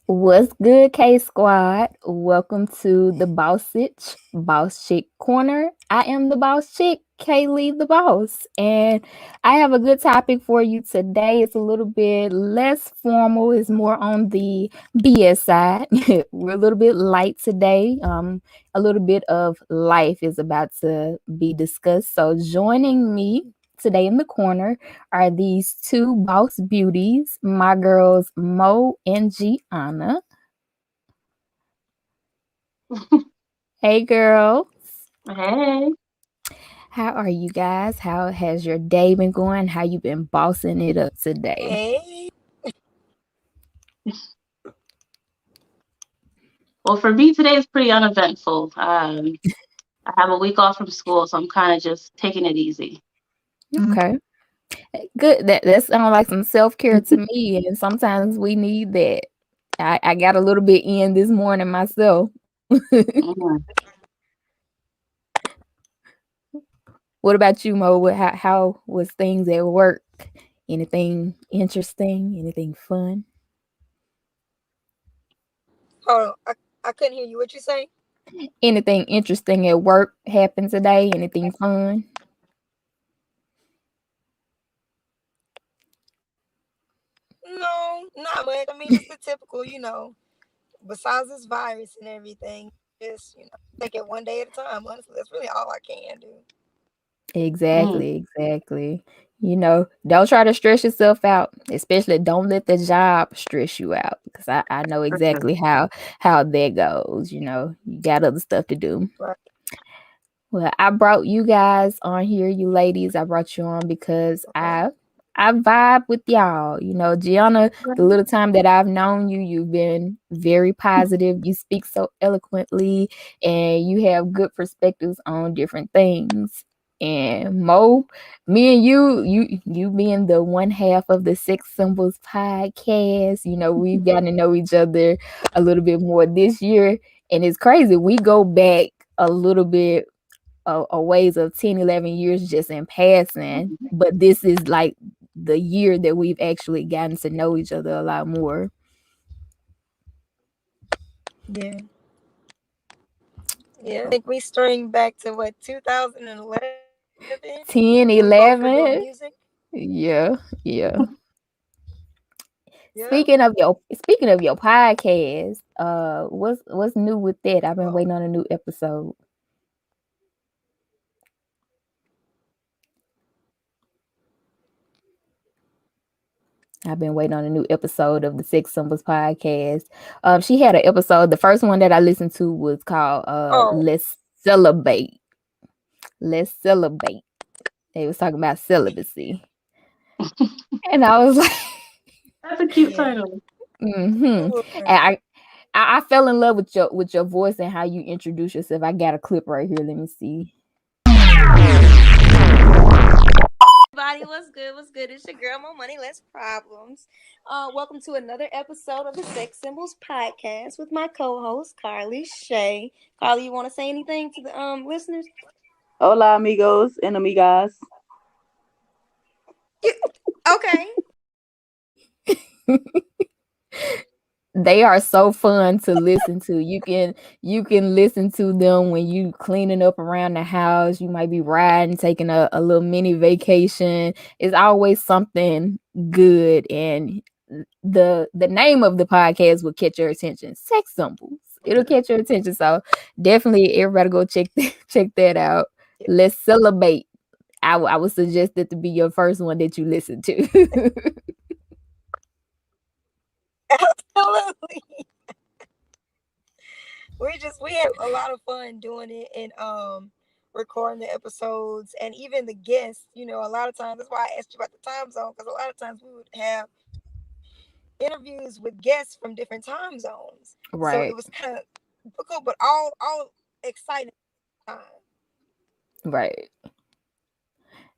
What's good, K Squad? Welcome to the Sitch Boss Chick Corner. I am the boss chick, Kaylee the boss, and I have a good topic for you today. It's a little bit less formal, it's more on the BS side. We're a little bit light today. A little bit of life is about to be discussed. So, joining me today in the corner are these two boss beauties, my girls Mo and GIANNA. Hey girls. Hey. How are you guys? How has your day been going? How you been bossing it up today? Hey. Well, for me, today is pretty uneventful. I have a week off from school, so I'm kind of just taking it easy. Okay. Good. That sounds like some self-care to me. And sometimes we need that. I got a little bit in this morning myself. Mm. What about you, Mo? How was things at work? Anything interesting? Anything fun? Hold on. I couldn't hear you. What you say? Anything interesting at work happened today? Anything fun? No, not much. I mean, just the typical, besides this virus and everything, just, take it one day at a time. Honestly, that's really all I can do. Mm. Exactly. Don't try to stress yourself out, especially don't let the job stress you out because I know For sure. exactly how that goes. You got other stuff to do. Right. Well, I brought you guys on here, you ladies. I brought you on because Okay. I vibe with y'all. Gianna, the little time that I've known you, you've been very positive. You speak so eloquently and you have good perspectives on different things. And Mo, me and you being the one half of the Sex Symbols podcast, we've gotten to know each other a little bit more this year. And it's crazy. We go back a little bit a ways of 10, 11 years just in passing, but this is like the year that we've actually gotten to know each other a lot more. Yeah. Yeah. I think we string back to what, 2011 when we both 10, were doing 11. music. Yeah. Yeah. Speaking of your podcast, what's new with that? I've been Oh. waiting on a new episode. I've been waiting on a new episode of the Sex Symbols podcast. She had an episode. The first one that I listened to was called Oh. Let's Celebrate. Let's Celebrate. They was talking about celibacy. And I was like, That's a cute Yeah. title. mm-hmm. It was. And I fell in love with your voice and how you introduce yourself. I got a clip right here. Let me see. Everybody, what's good? What's good? It's your girl, More Money, Less Problems. Welcome to another episode of the Sex Symbols Podcast with my co-host Carly Shay. Carly, you want to say anything to the listeners? Hola, amigos and amigas. Okay. They are so fun to listen to. You can listen to them when you cleaning up around the house. You might be riding, taking a little mini vacation. It's always something good. And the name of the podcast will catch your attention. Sex symbols. It'll catch your attention. So definitely everybody go check that out. Let's celebrate. I would suggest that to be your first one that you listen to. Absolutely. We had a lot of fun doing it and recording the episodes and even the guests. A lot of times that's why I asked you about the time zone, because a lot of times we would have interviews with guests from different time zones. So it was Right. kind of difficult, but all exciting time. Right.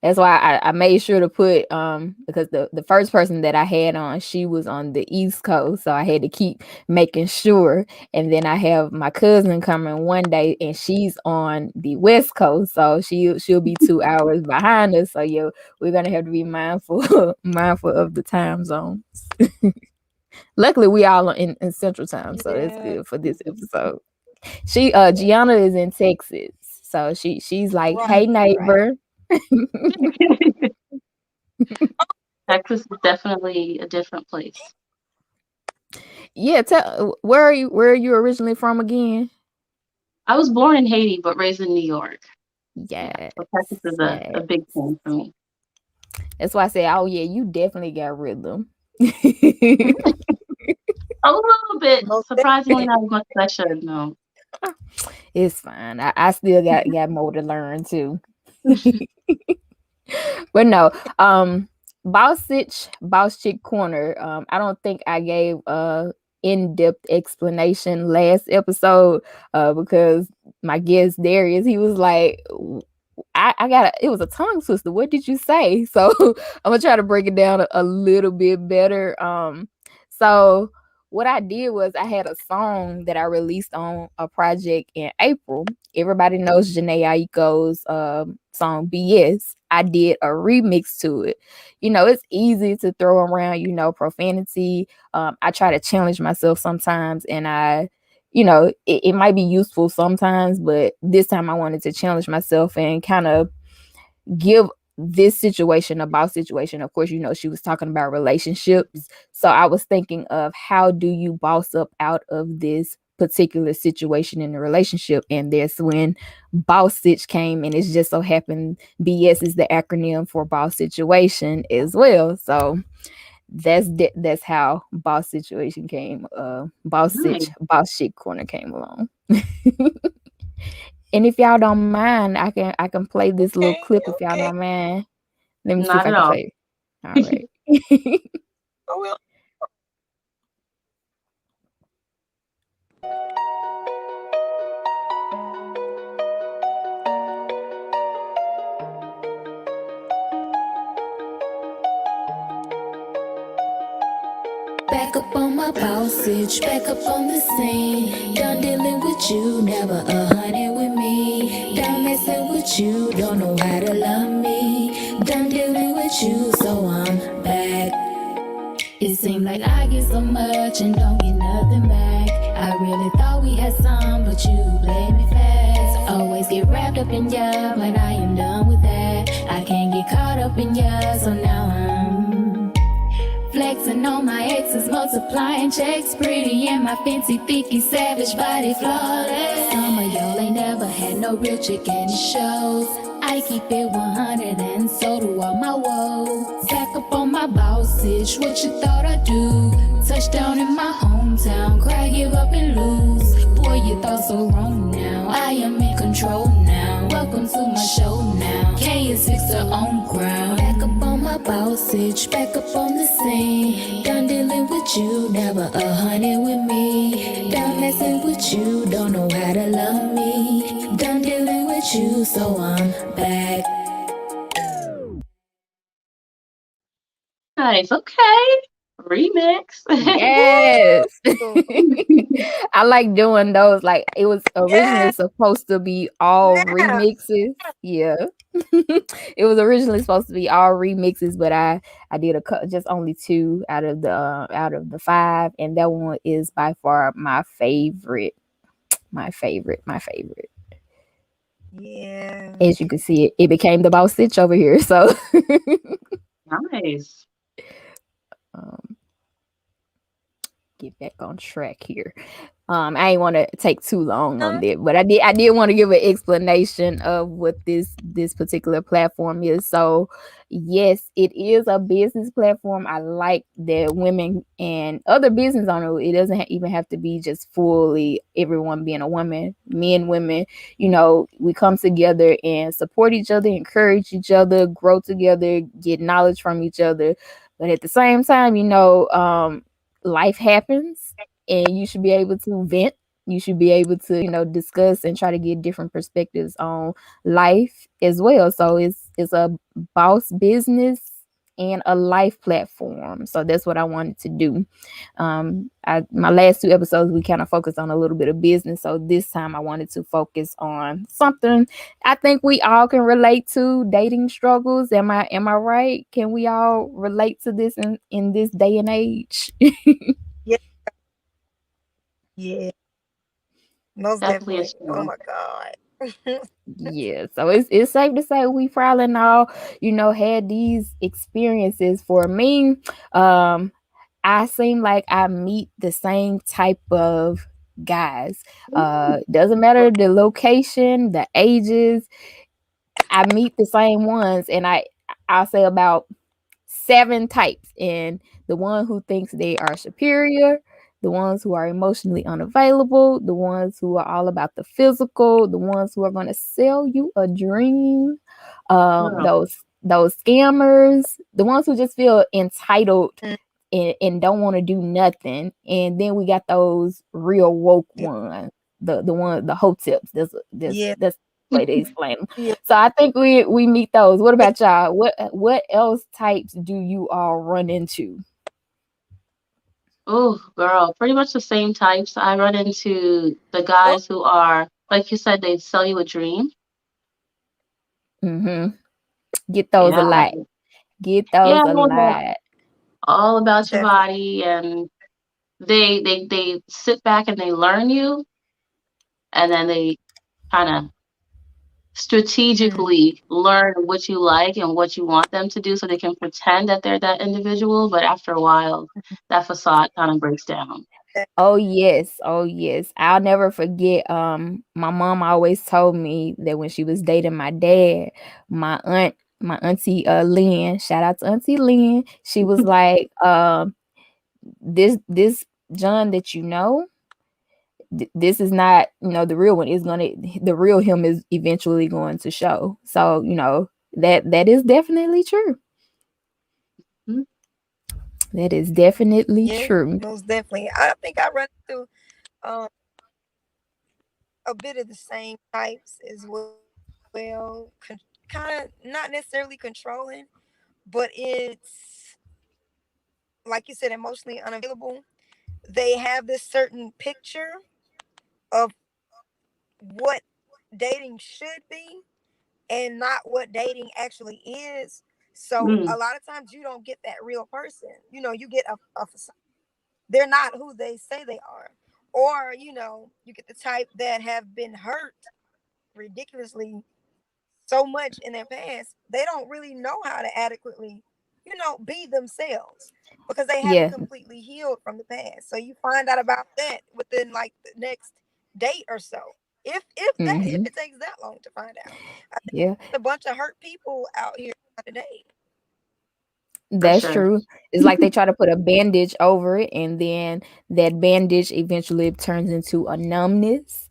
That's why I made sure to put because the first person that I had on, she was on the East Coast. So I had to keep making sure. And then I have my cousin coming one day and she's on the West Coast. So she'll be 2 hours behind us. So yeah, we're gonna have to be mindful mindful of the time zones. Luckily, we all are in Central Time, so that's Yeah. good for this episode. Gianna is in Texas, so she's like, "Hey, Right. neighbor." Texas is definitely a different place. Yeah, where are you originally from again? I was born in Haiti, but raised in New York. Yeah, Yes, so Texas is a yes. big thing for me. That's why I say, oh yeah, you definitely got rhythm. A little bit, Most surprisingly, definitely. not as much as I should. No. It's fine. I still got more to learn too. But no, Boss Chick Corner. I don't think I gave a in-depth explanation last episode because my guest Darius, he was like, I got it was a tongue twister. What did you say? So I'm gonna try to break it down a little bit better. So what I did was I had a song that I released on a project in April. Everybody knows Janae Aiko's song BS. I did a remix to it. You know, it's easy to throw around, you know, profanity. I try to challenge myself sometimes, and it might be useful sometimes, but this time I wanted to challenge myself and kind of give this situation about situation. Of course, you know, she was talking about relationships. So I was thinking of how do you boss up out of this particular situation in the relationship. And that's when boss Sitch came, and it's just so happened BS is the acronym for boss situation as well. So that's how boss situation came. Boss Nice. Sitch, boss shit corner came along. And if y'all don't mind, I can play this little Okay. clip if y'all Okay. don't mind. Let me see if Not I at can all. play it. All right. Oh well. Back up on my bossage, back up on the scene. Done dealing with you, never 100 with me. Done messing with you, don't know how to love me. Done dealing with you, so I'm back. It seemed like I get so much and don't get nothing back. I really thought we had some, but you played me fast. Always get wrapped up in ya, but I am done with that. I can't get caught up in ya, so now I'm flexing on my exes, multiplying checks. Pretty and my fancy, thicky, savage body flawless. Some of y'all ain't never had no real chick and it shows. I keep it 100 and so do all my woes. Back up on my bossage, what you thought I'd do? Touchdown in my hometown, cry, give up and lose. Boy, you thought so wrong now. I am in control now. Welcome to my show now. K is fixed her own ground. Back up on my bossage, back up on the scene. Done dealing with you, never 100 with me. Done messing with you, don't know how to love me. Done dealing with you, so I'm back. Nice. Okay. Remix. Yes. Woo! I like doing those. Like it was originally Yeah. supposed to be all Yeah. remixes. Yeah. It was originally supposed to be all remixes, but I did just only 2 out of the 5, and that one is by far my favorite. My favorite. My favorite. Yeah. As you can see, it became the boss Stitch over here. So Nice. um, get back on track here. I ain't want to take too long on that, but I did want to give an explanation of what this particular platform is. So yes, it is a business platform. I like that women and other business owners, it doesn't even have to be just fully everyone being a woman, men, women, you know, we come together and support each other, encourage each other, grow together, get knowledge from each other. But at the same time, you know, life happens, and you should be able to vent. You should be able to, you know, discuss and try to get different perspectives on life as well. So it's a boss business and a life platform. So that's what I wanted to do. My last 2 episodes we kind of focused on a little bit of business. So this time I wanted to focus on something I think we all can relate to, dating struggles. Am I right? Can we all relate to this in this day and age? Yeah, most Definitely a definitely. Oh struggle. my God. Yeah, so it's safe to say we probably all, had these experiences. For me, um, I seem like I meet the same type of guys. Doesn't matter the location, the ages, I meet the same ones, and I'll say about 7 types. And the one who thinks they are superior, the ones who are emotionally unavailable, the ones who are all about the physical, the ones who are going to sell you a dream, Girl. those scammers, the ones who just feel entitled Mm, and don't want to do nothing. And then we got those real woke yeah, ones, the hoteps. yeah, That's the way they explain them. yeah. So I think we meet those. What about y'all? What else types do you all run into? Oh, girl, pretty much the same types. I run into the Oh, guys who are, like you said, they sell you a dream. Mm-hmm. Get those a Yeah, lot. Get yeah, those a well, they're lot. all about your definitely. body, and they sit back and they learn you, and then they kind of Mm, strategically learn what you like and what you want them to do so they can pretend that they're that individual, but after a while, that facade kind of breaks down. that- Oh yes, oh yes. I'll never forget. My mom always told me that when she was dating my dad, my auntie Lynn, shout out to Auntie Lynn, she was like, this John that this is not, the real one. Is gonna The real him is eventually going to show. So, that is definitely true. Mhm. That is definitely yeah, true. most definitely. I think I run through um a bit of the same types as well. Kind of not necessarily controlling, but it's like you said, emotionally unavailable. They have this certain picture of what dating should be and not what dating actually is. So Mm, a lot of times you don't get that real person. You get a facade. They're not who they say they are. Or, you get the type that have been hurt ridiculously so much in their past, they don't really know how to adequately, be themselves because they haven't Yeah. completely healed from the past. So you find out about that within like the next date or so. If Hmm. it takes that long to find out. I think Yeah. a bunch of hurt people out here today. for That's sure. true. It's like they try to put a bandage over it, and then that bandage eventually turns into a numbness.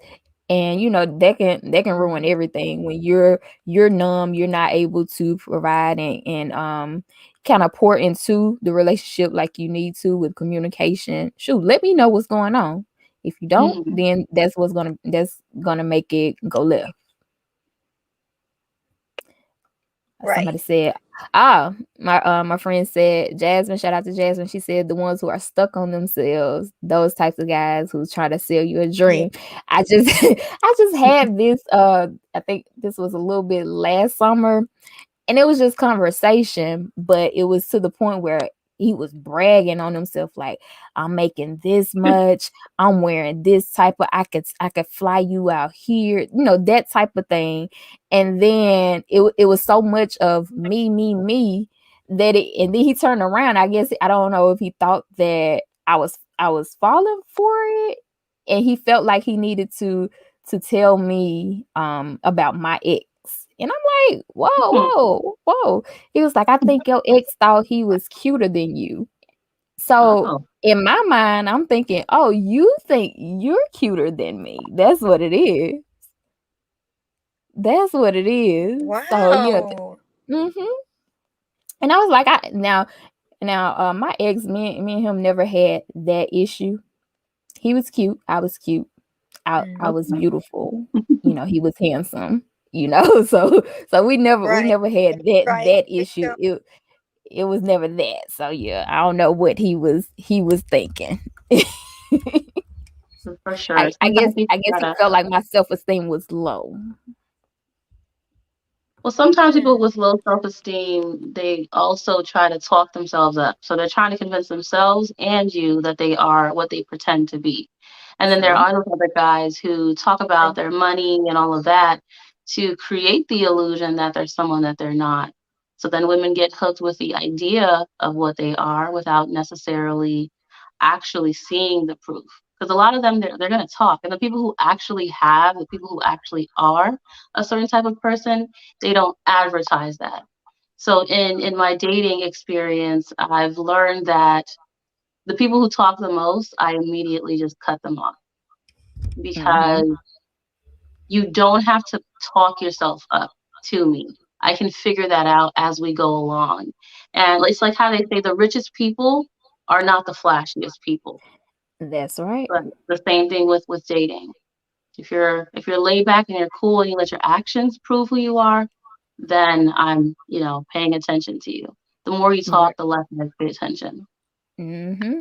And that can ruin Mhm. everything when you're numb, you're not able to provide and kind of pour into the relationship like you need to with communication. Shoot, let me know what's going on. If you don't, Mhm. then that's gonna make it go left. Somebody Right. said, my friend said, Jasmine, shout out to Jasmine. She said the ones who are stuck on themselves, those types of guys who's trying to sell you a Yeah. dream. I just I just had this I think this was a little bit last summer, and it was just conversation, but it was to the point where he was bragging on himself like, I'm making this much, I'm wearing this type of, I could fly you out here, that type of thing. And then it was so much of me that and then he turned around. I guess I don't know if he thought that I was falling for it, and he felt like he needed to tell me about my ex. And I'm like, whoa, Mhm. whoa, whoa. He was like, I think your ex thought he was cuter than you. So Oh, in my mind, I'm thinking, oh, you think you're cuter than me. That's what it is. That's what it is. So yeah. Wow. Mm-hmm. And I was like, my ex, me and him never had that issue. He was cute. I was cute. I was okay. Mhm. beautiful. He was handsome. So we Right. never had that Right. issue. It was never that. So yeah, I don't know what he was thinking. For sure. I guess Sometimes people I guess try he to, felt like my self-esteem was low. well, sometimes people Mm. with low self-esteem, they also try to talk themselves up. So they're trying to convince themselves and you that they are what they pretend to be. And then there True. are those other guys who talk about their money and all of that to create the illusion that they're someone that they're not. So then women get hooked with the idea of what they are without necessarily actually seeing the proof. Because a lot of them, they're going to talk. And the people who actually have, the people who actually are a certain type of person, they don't advertise that. So in my dating experience, I've learned that the people who talk the most, I immediately just cut them off Mm-hmm. because you don't have to talk yourself up to me. I can figure that out as we go along. And it's like how they say the richest people are not the flashiest people. That's right. But the same thing with dating. If you're laid back and you're cool and you let your actions prove who you are, then I'm, paying attention to you. The more you talk, Right. the less I pay attention. Mm-hmm.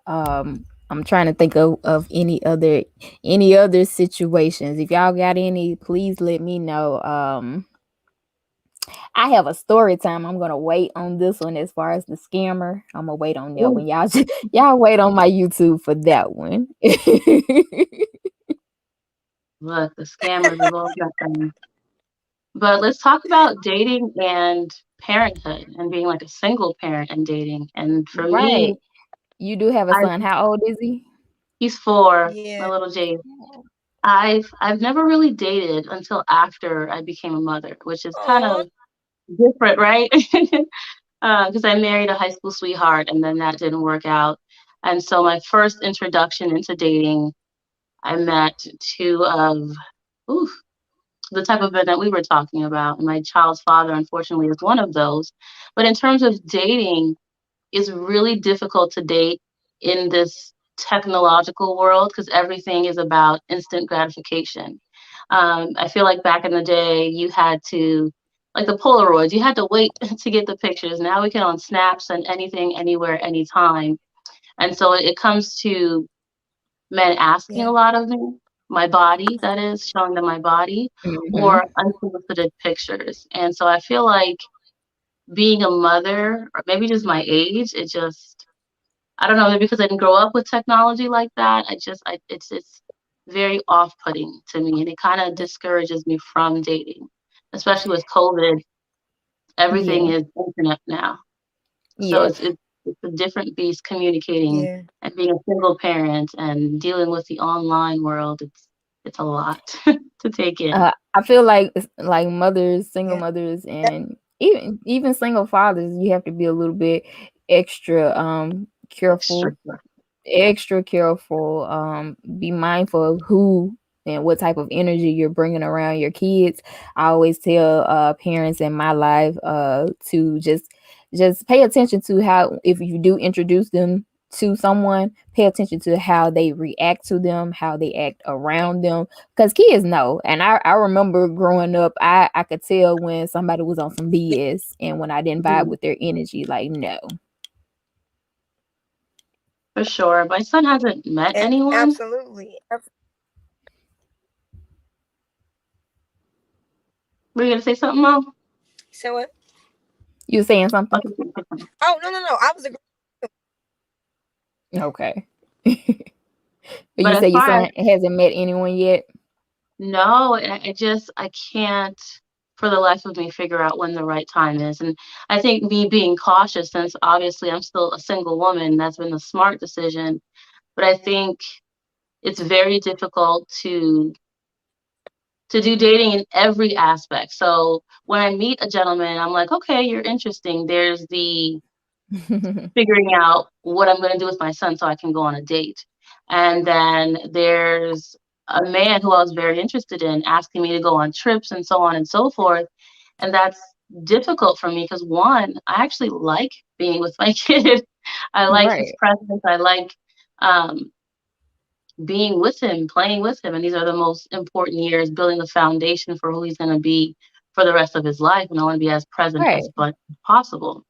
I'm trying to think of any other situations. If y'all got any, please let me know. I have a story time. I'm gonna wait on this one as far as the scammer. I'm gonna wait on that Ooh, one. Y'all wait on my YouTube for that one. look, the scammers, we've all got them. But let's talk about dating and parenthood and being like a single parent and dating. And for me, Right. You do have a I son. How old is he? he's 4, Yeah. my little J. I've never really dated until after I became a mother, which is kind Oh, of different, right? Because I married a high school sweetheart and then that didn't work out. And so my first introduction into dating, I met two of ooh, the type of men that we were talking about. And my child's father, unfortunately, is one of those. But in terms of dating, it's really difficult to date in this technological world because everything is about instant gratification. I feel like back in the day, you had to, like the Polaroids, you had to wait to get the pictures. Now we can on snaps and anything, anywhere, anytime. And so it comes to men asking a yeah. lot of me, my body, that is, showing them my body, Mm-hmm. or unsolicited pictures. And so I feel like being a mother, or maybe just my age, it just, I don't know, maybe because I didn't grow up with technology like that. It's very off-putting to me, and it kind of discourages me from dating, especially with COVID. Everything Yeah. is internet now, so Yeah. it's a different beast communicating Yeah. and being a single parent and dealing with the online world. It's a lot to take in. I feel like like mothers, single Yeah. mothers, That, and even single fathers, you have to be a little bit extra Extra. careful, extra careful. Be mindful of who and what type of energy you're bringing around your kids. I always tell parents in my life to just pay attention to how, if you do introduce them to someone, pay attention to how they react to them, how they act around them, because kids know. And I remember growing up, I could tell when somebody was on some BS and when I didn't vibe Mhm. with their energy. Like, no. For sure. My son hasn't met anyone. absolutely. Were you gonna say something, Mom? So what? You saying something? Okay, say something. Oh, no, no, no. I was agreeing. Okay. But You as say your far as son hasn't met anyone yet? no, I can't for the life of me figure out when the right time is. And I think me being cautious, since obviously I'm still a single woman, that's been the smart decision. But I think it's very difficult to do dating in every aspect. So when I meet a gentleman, I'm like, okay, you're interesting. There's the figuring out what I'm going to do with my son so I can go on a date. And then there's a man who I was very interested in asking me to go on trips and so on and so forth. And that's difficult for me because one, I actually like being with my kid. I like his Right, presence. I like um, being with him, playing with him. And these are the most important years, building the foundation for who he's going to be for the rest of his life. And I want to be as present right, as possible.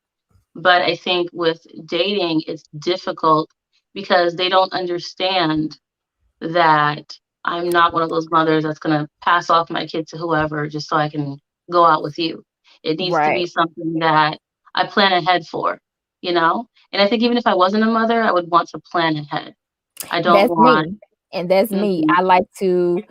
But I think with dating, it's difficult because they don't understand that I'm not one of those mothers that's going to pass off my kid to whoever just so I can go out with you. It needs to be right, something that I plan ahead for. you know? And I think even if I wasn't a mother, I would want to plan ahead. I don't That's want. me, and that's me. Mhm. I like to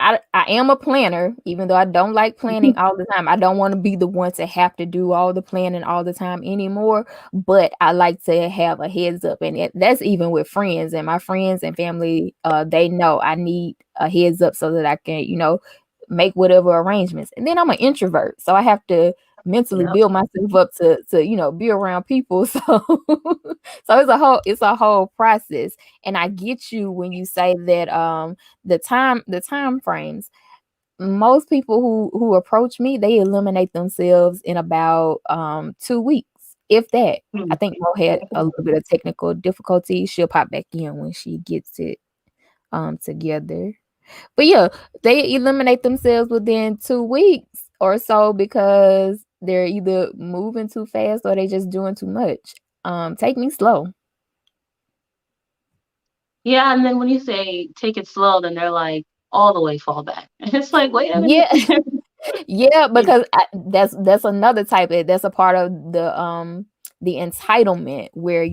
I am a planner, even though I don't like planning all the time. I don't want to be the one to have to do all the planning all the time anymore. But I like to have a heads up, and that's even with friends and my friends and family. They know I need a heads up so that I can, make whatever arrangements. And then I'm an introvert, so I have to mentally Yep. build myself up to be around people. So so it's a whole process. And I get you when you say that the time frames, most people who approach me, they eliminate themselves in about 2 weeks, if that. I Hmm. think Mo had a little bit of technical difficulty. She'll pop back in when she gets it together. But yeah, they eliminate themselves within 2 weeks or so because they're either moving too fast or they just doing too much. Take me slow. Yeah, and then when you say take it slow, then they're like all the way fall back. And it's like, wait a minute. Yeah. Yeah, You know, because that's another type of that's a part of the entitlement where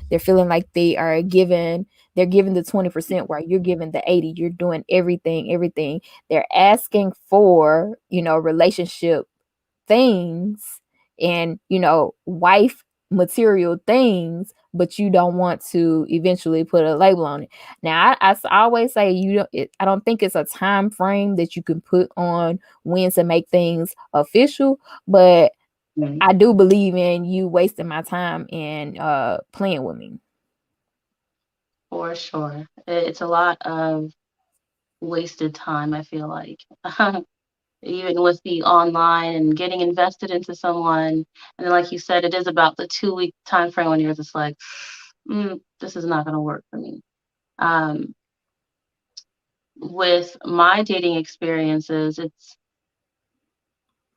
they're feeling like they're giving the 20% while you're giving the 80. You're doing everything. They're asking for, relationship things and wife material things, but you don't want to eventually put a label on it. Now I always say I don't think it's a time frame that you can put on when to make things official, but mhm, I do believe in you wasting my time and playing with me. for sure. It's a lot of wasted time, I feel like. Even with the online and getting invested into someone. And then, like you said, it is about the 2 week time frame when you're just like, this is not going to work for me. Um, with my dating experiences, it's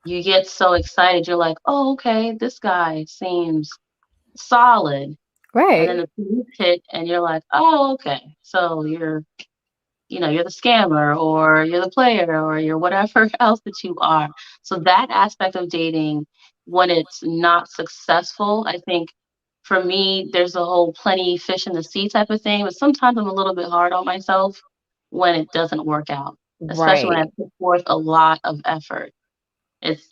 you get so excited. You're like, oh, okay, this guy seems solid. And then Right. the 2 weeks hit, and you're like, oh, okay. So you're the scammer or you're the player or you're whatever else that you are. So that aspect of dating, when it's not successful, I think for me, there's a whole plenty fish in the sea type of thing. But sometimes I'm a little bit hard on myself when it doesn't work out, especially when I Right. put forth a lot of effort. It's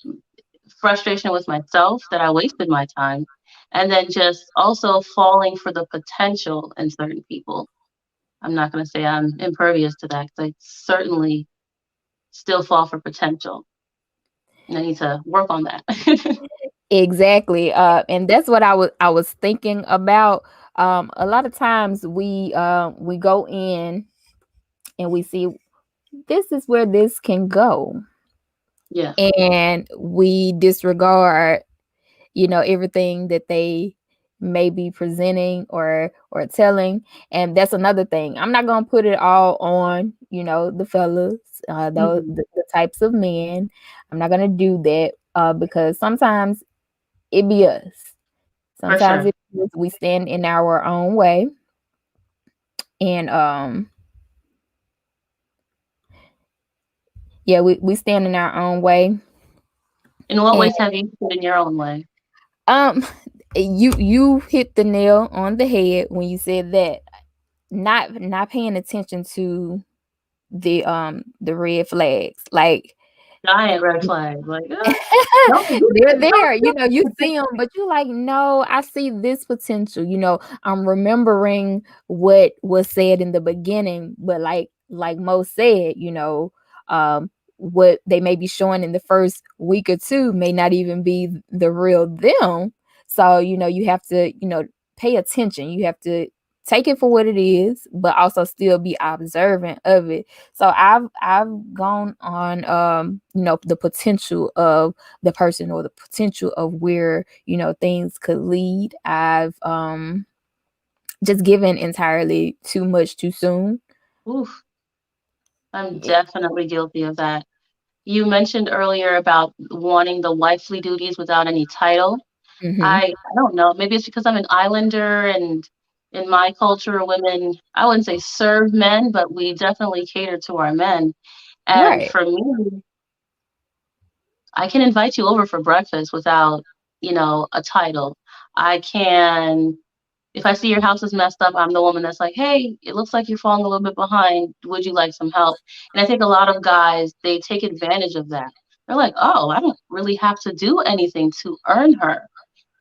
frustration with myself that I wasted my time. And then just also falling for the potential in certain people. I'm not going to say I'm impervious to that because I certainly still fall for potential, and I need to work on that. Exactly. And that's what I was thinking about. A lot of times we go in and we see this is where this can go, Yeah. and we disregard everything that they may be presenting or telling. And that's another thing. I'm not gonna put it all on the fellas, Hmm. the types of men. I'm not gonna do that because sometimes it be us. For Sometimes sure. we stand in our own way, and yeah, we stand in our own way. In what And ways have you put in your own way? um you hit the nail on the head when you said that. Not paying attention to the red flags. Like Giant red flag. Like, don't do they're this. there, Don't do you this. see them, but you're like, no, I see this potential. I'm remembering what was said in the beginning, but like Mo said, um what they may be showing in the first week or two may not even be the real them. So you have to pay attention. You have to take it for what it is, but also still be observant of it. So I've gone on the potential of the person or the potential of where things could lead. I've just given entirely too much too soon. Oof, I'm Yeah. definitely guilty of that. You mentioned earlier about wanting the wifely duties without any title. Hmm. I don't know. Maybe it's because I'm an islander and in my culture, women, I wouldn't say serve men, but we definitely cater to our men. And Right. for me, I can invite you over for breakfast without, a title. I can, if I see your house is messed up, I'm the woman that's like, hey, it looks like you're falling a little bit behind. Would you like some help? And I think a lot of guys, they take advantage of that. They're like, oh, I don't really have to do anything to earn her.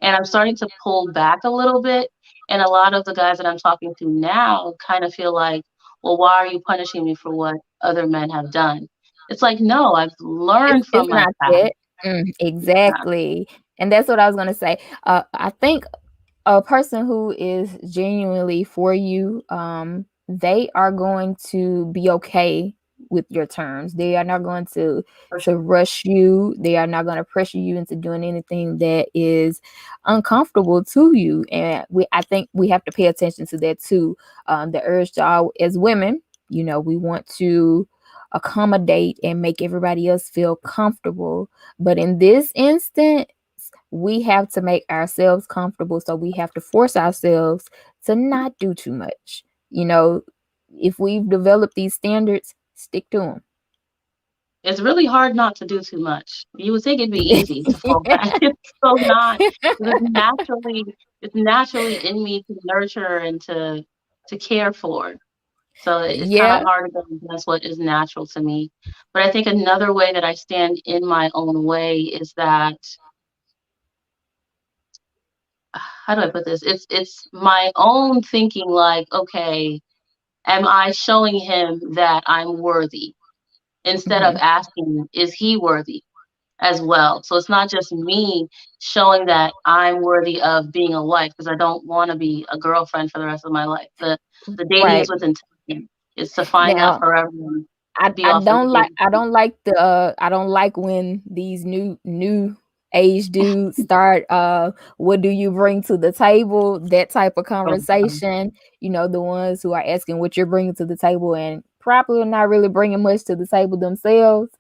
And I'm starting to pull back a little bit. And a lot of the guys that I'm talking to now kind of feel like, well, why are you punishing me for what other men have done? It's like, no, I've learned It's from my not past. that. Exactly. And that's what I was gonna say. I think a person who is genuinely for you, they are going to be okay with your terms. They are not going For sure. to rush you. They are not going to pressure you into doing anything that is uncomfortable to you. And I think we have to pay attention to that too. The urge to all, as women, we want to accommodate and make everybody else feel comfortable. But in this instance, we have to make ourselves comfortable. So we have to force ourselves to not do too much. If we've developed these standards, stick to It's really hard not to do too much. You would think it'd be easy to fall them. back. It's so not. It's naturally in me to nurture and to care for. So it's kind of Yeah. hard to go against what is natural to me. But I think another way that I stand in my own way is that, how do I put this? It's my own thinking like, okay, am I showing him that I'm worthy? Instead of Mhm. asking, is he worthy as well? So it's not just me showing that I'm worthy of being a wife, because I don't want to be a girlfriend for the rest of my life. The dating is Right. with intention. Is to find that Now, forever and be I off in don't like the I don't like I don't like when these new age dudes start what do you bring to the table, that type of conversation. The ones who are asking what you're bringing to the table and probably not really bringing much to the table themselves.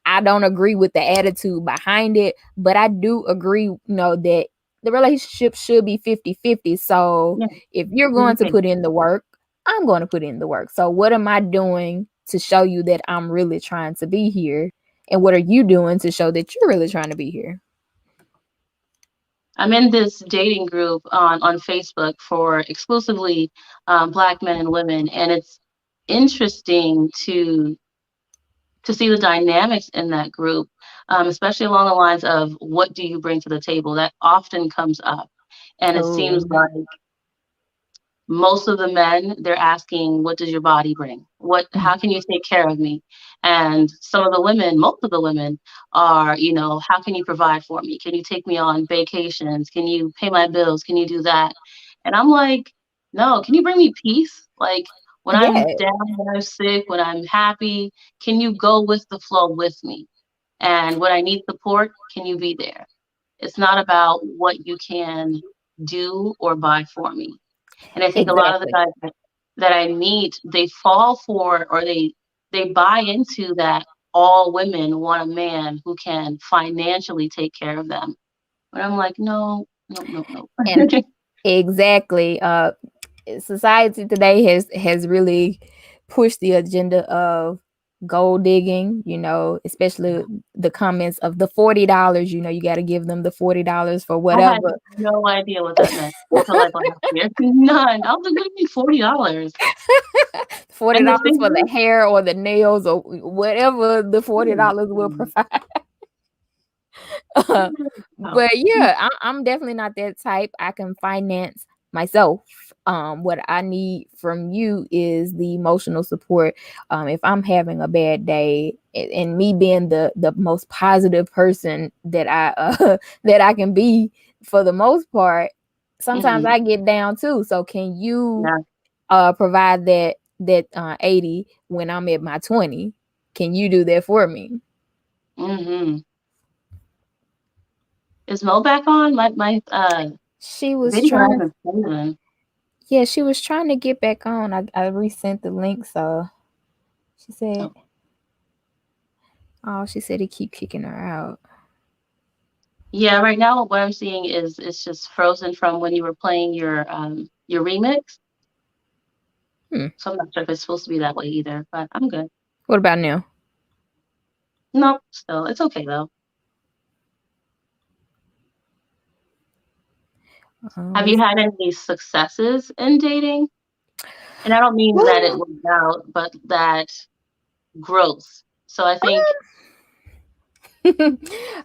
I don't agree with the attitude behind it, but I do agree, that the relationship should be 50-50. So yeah, if you're going to communicate. put in the work, I'm going to put in the work. So what am I doing to show you that I'm really trying to be here? And what are you doing to show that you're really trying to be here? I'm in this dating group on Facebook for exclusively Black men and women, and it's interesting to see the dynamics in that group, especially along the lines of what do you bring to the table? That often comes up, and it seems Oh, like most of the men, they're asking, what does your body bring? How can you take care of me? And some of the women, most of the women are, how can you provide for me? Can you take me on vacations? Can you pay my bills? Can you do that? And I'm like, no, can you bring me peace? Like when I'm yeah, down, when I'm sick, when I'm happy, can you go with the flow with me? And when I need support, can you be there? It's not about what you can do or buy for me. And I think a lot of the exactly. guys that I meet, they fall for, or they buy into that all women want a man who can financially take care of them. But I'm like, no, no, no, no. And exactly. Society today has really pushed the agenda of gold digging, especially the comments of the $40, you got to give them the $40 for I had whatever. no idea what that meant until like last year. None. I was like, what do you mean $40? $40 And the for the thing hair or the nails or whatever the $40 will is, provide. oh, But yeah, I'm definitely not that type. I can finance myself. What I need from you is the emotional support. If I'm having a bad day, and me being the most positive person that I that I can be for the most part, sometimes mhm, I get down too. So can you yeah. provide that 80 when I'm at my 20? Can you do that for me? Hmm. Is Mo back on? My She was video trying. hasn't proven. Yeah, she was trying to get back on. I resent the link, so she said, Oh, "Oh, she said he keep kicking her out." yeah, right now what I'm seeing is it's just frozen from when you were playing your remix. Hmm. So I'm not sure if it's supposed to be that way either, but I'm good. What about now? No, still, it's okay though. Have you Let's had any successes in dating? And I don't mean that it worked out, but that growth. So I think,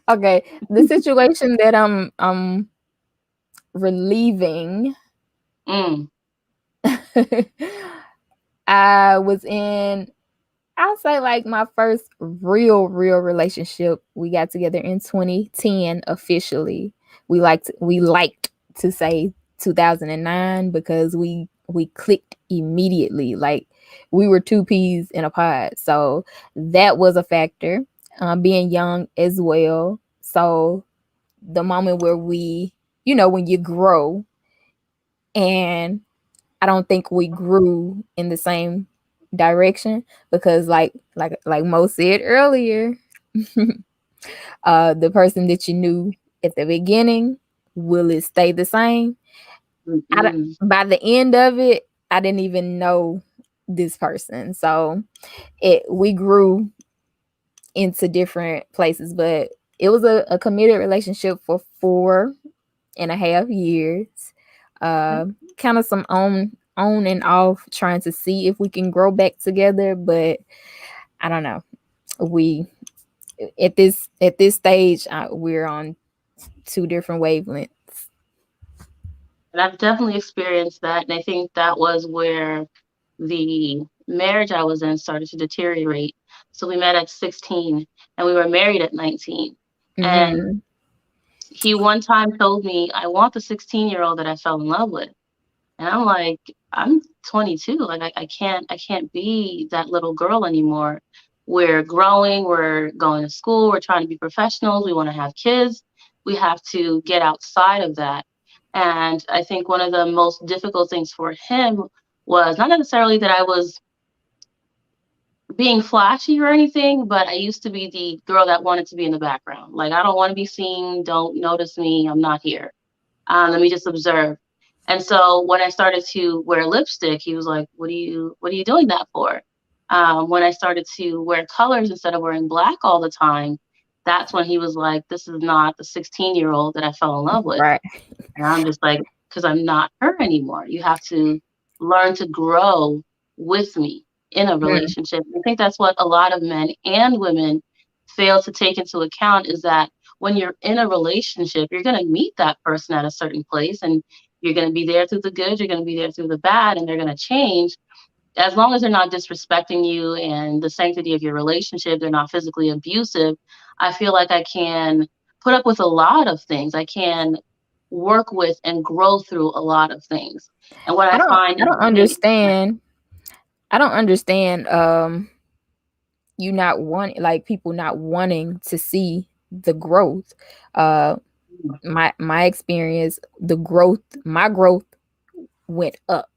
Okay, the situation that I'm relieving, mm, I was in, I'll say like my first real relationship. We got together in 2010 officially. We liked to say 2009 because we clicked immediately. Like we were two peas in a pod. So that was a factor. Being young as well. So the moment where when you grow, and I don't think we grew in the same direction because like Mo said earlier, the person that you knew at the beginning, will it stay the same? mm-mm. By the end of it, I didn't even know this person. So we grew into different places, but it was a committed relationship for 4.5 years. Kind of some on and off, trying to see if we can grow back together, but I don't know. We at this stage, we're on two different wavelengths. And I've definitely experienced that. And I think that was where the marriage I was in started to deteriorate. So we met at 16 and we were married at 19. And Hmm. he one time told me, I want the 16-year-old that I fell in love with. And I'm like, I'm 22. Like I can't be that little girl anymore. We're growing, we're going to school, we're trying to be professionals, we want to have kids. We have to get outside of that. And I think one of the most difficult things for him was not necessarily that I was being flashy or anything, but I used to be the girl that wanted to be in the background. Like, I don't want to be seen, don't notice me, I'm not here. Let me just observe. And so when I started to wear lipstick, he was like, what are you doing that for? When I started to wear colors instead of wearing black all the time, that's when he was like, this is not the 16-year-old that I fell in love with. Right. And I'm just like, because I'm not her anymore. You have to learn to grow with me in a Mm. relationship. I think that's what a lot of men and women fail to take into account, is that when you're in a relationship, you're going to meet that person at a certain place, and you're going to be there through the good, you're going to be there through the bad, and they're going to change. As long as they're not disrespecting you and the sanctity of your relationship, they're not physically abusive, I feel like I can put up with a lot of things. I can work with and grow through a lot of things. And what I I don't find I is don't understand. I don't understand you not want like people not wanting to see the growth. Uh my experience, my growth went up.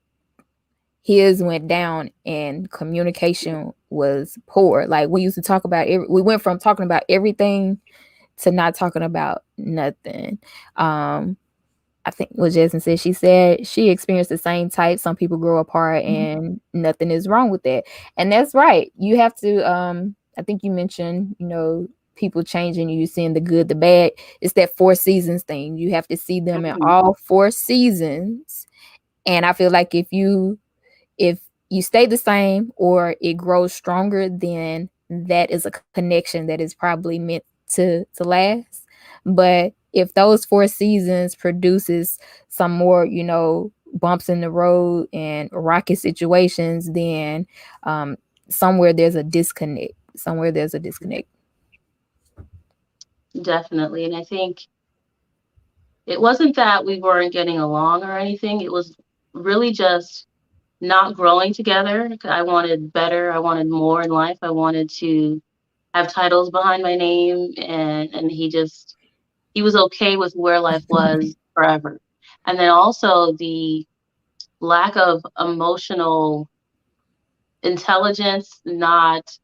His went down, and communication was poor. Like we used to talk about we went from talking about everything to not talking about nothing. Um I think what Jasmine said, she said she experienced the same type. Some people grow apart and nothing is wrong with that. And that's right. You have to I think you mentioned, people changing, you seeing the good, the bad. It's that four seasons thing. You have to see them in all four seasons. And I feel like if you stay the same or it grows stronger, then that is a connection that is probably meant to last. But if those four seasons produces some more, bumps in the road and rocky situations, then um, somewhere there's a disconnect. Somewhere there's a disconnect. definitely. And I think it wasn't that we weren't getting along or anything. It was really just not growing together. I wanted better. I wanted more in life. I wanted to have titles behind my name, and he was okay with where life was forever. And then also the lack of emotional intelligence. Not,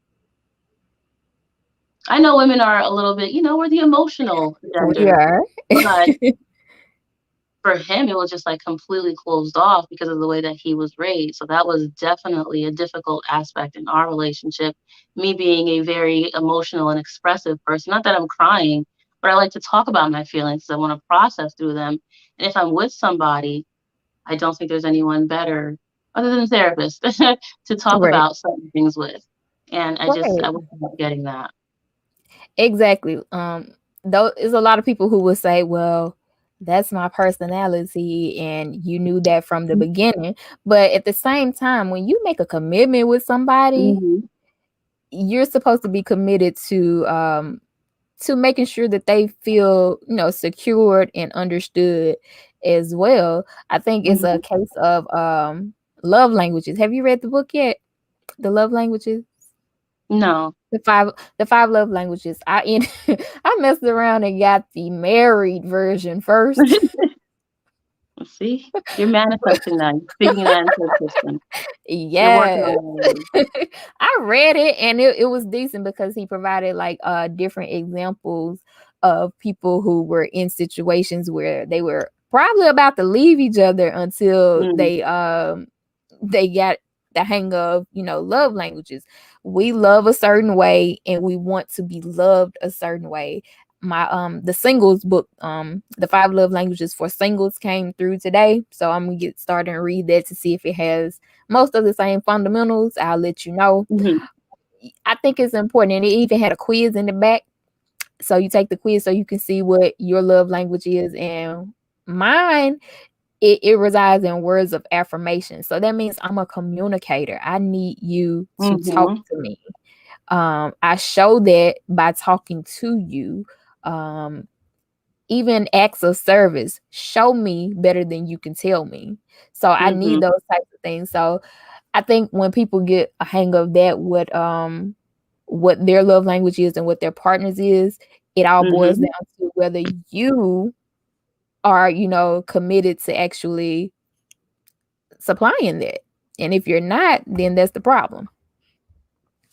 I know women are a little bit, we're the emotional We gender, are. but for him, it was just like completely closed off because of the way that he was raised. So that was definitely a difficult aspect in our relationship. Me being a very emotional and expressive person, not that I'm crying, but I like to talk about my feelings. I want to process through them. And if I'm with somebody, I don't think there's anyone better other than a therapist to talk Right. about certain things with. And I Right. was not getting that. Exactly. Though there's a lot of people who will say, well, that's my personality and you knew that from the beginning. But at the same time, when you make a commitment with somebody, Mm-hmm. you're supposed to be committed to making sure that they feel, secured and understood as well. I think it's a Mm-hmm. case of love languages. Have you read the book yet? The love languages? No. The five love languages. I messed around and got the married version first. See, you're manifesting that. You're speaking that into existence. You're working Yes. on it. I read it and it was decent because he provided like different examples of people who were in situations where they were probably about to leave each other until Mm, they got the hang of, love languages. We love a certain way and we want to be loved a certain way. My the singles book, the five love languages for singles came through today. So I'm gonna get started and read that to see if it has most of the same fundamentals. I'll let you know. mm-hmm. I think it's important. And it even had a quiz in the back. So you take the quiz so you can see what your love language is. And mine, it resides in words of affirmation. So that means I'm a communicator. I need you to talk Mm-hmm. to me. I show that by talking to you. Um, Even acts of service, show me better than you can tell me. So I need Mm-hmm. those types of things. So I think when people get a hang of that, what their love language is and what their partners is, it all boils Mm-hmm. down to whether you are, committed to actually supplying that. And if you're not, then that's the problem.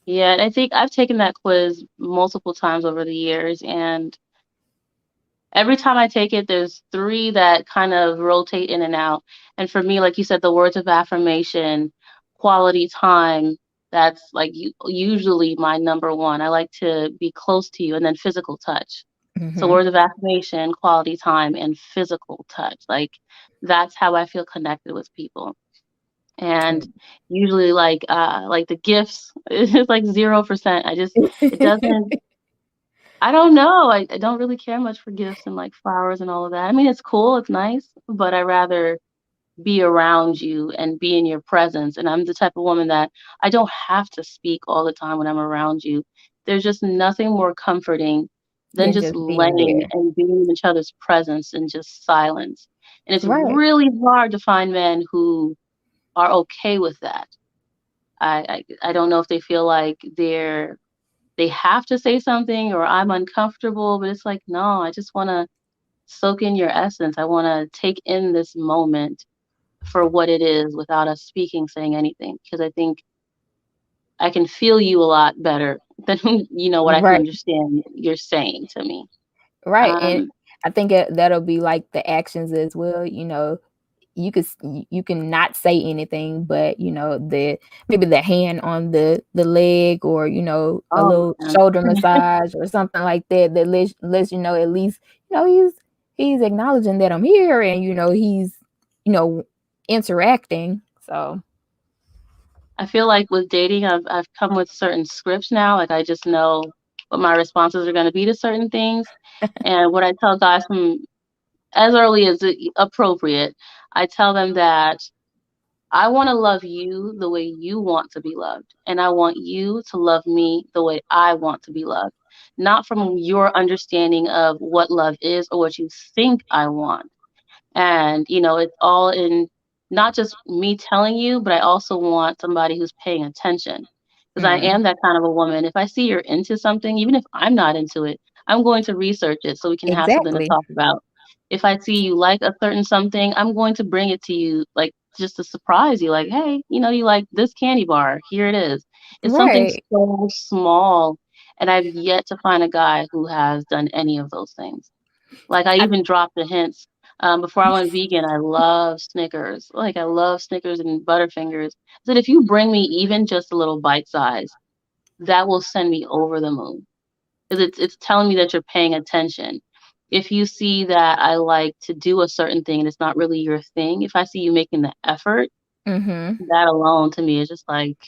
Yeah, and I think I've taken that quiz multiple times over the years, and every time I take it, there's three that kind of rotate in and out. And for me, like you said, the words of affirmation, quality time, that's like usually my number one. I like to be close to you, and then physical touch. So Mhm. words of affirmation, quality time, and physical touch. Like that's how I feel connected with people. And usually like the gifts, it's like 0%. It doesn't I don't know. I don't really care much for gifts and like flowers and all of that. I mean, it's cool, it's nice, but I rather be around you and be in your presence. And I'm the type of woman that I don't have to speak all the time when I'm around you. There's just nothing more comforting than Than just just being laying there. and being in each other's presence and just silence. And it's Right. really hard to find men who are okay with that. I don't know if they feel like they have to say something or I'm uncomfortable, but it's like, no, I just want to soak in your essence. I want to take in this moment for what it is without us speaking, saying anything, because I think I can feel you a lot better than what I can Right. understand you're saying to me. Right. And Um, I think that'll be like the actions as well. You can not say anything, but the maybe the hand on the leg, or a oh little man, shoulder massage or something like that, that lets you know, at least he's acknowledging that I'm here, and he's you know interacting. So I feel like with dating, I've come with certain scripts now. Like I just know what my responses are going to be to certain things, and what I tell guys from as early as appropriate, I tell them that I want to love you the way you want to be loved. And I want you to love me the way I want to be loved, not from your understanding of what love is or what you think I want. And, it's all in not just me telling you, but I also want somebody who's paying attention. Because I mm, am that kind of a woman. If I see you're into something, even if I'm not into it, I'm going to research it so we can have something to exactly. talk about. If I see you like a certain something, I'm going to bring it to you, like just to surprise you, like, hey, you like this candy bar. Here it is. It's something Right. so small. And I've yet to find a guy who has done any of those things. Like I I, even dropped the hints. Before I went vegan, I love Snickers. Like I love Snickers and Butterfingers. I said if you bring me even just a little bite size, that will send me over the moon. because it's telling me that you're paying attention. If you see that I like to do a certain thing and it's not really your thing, if I see you making the effort, Mm-hmm. that alone to me is just like,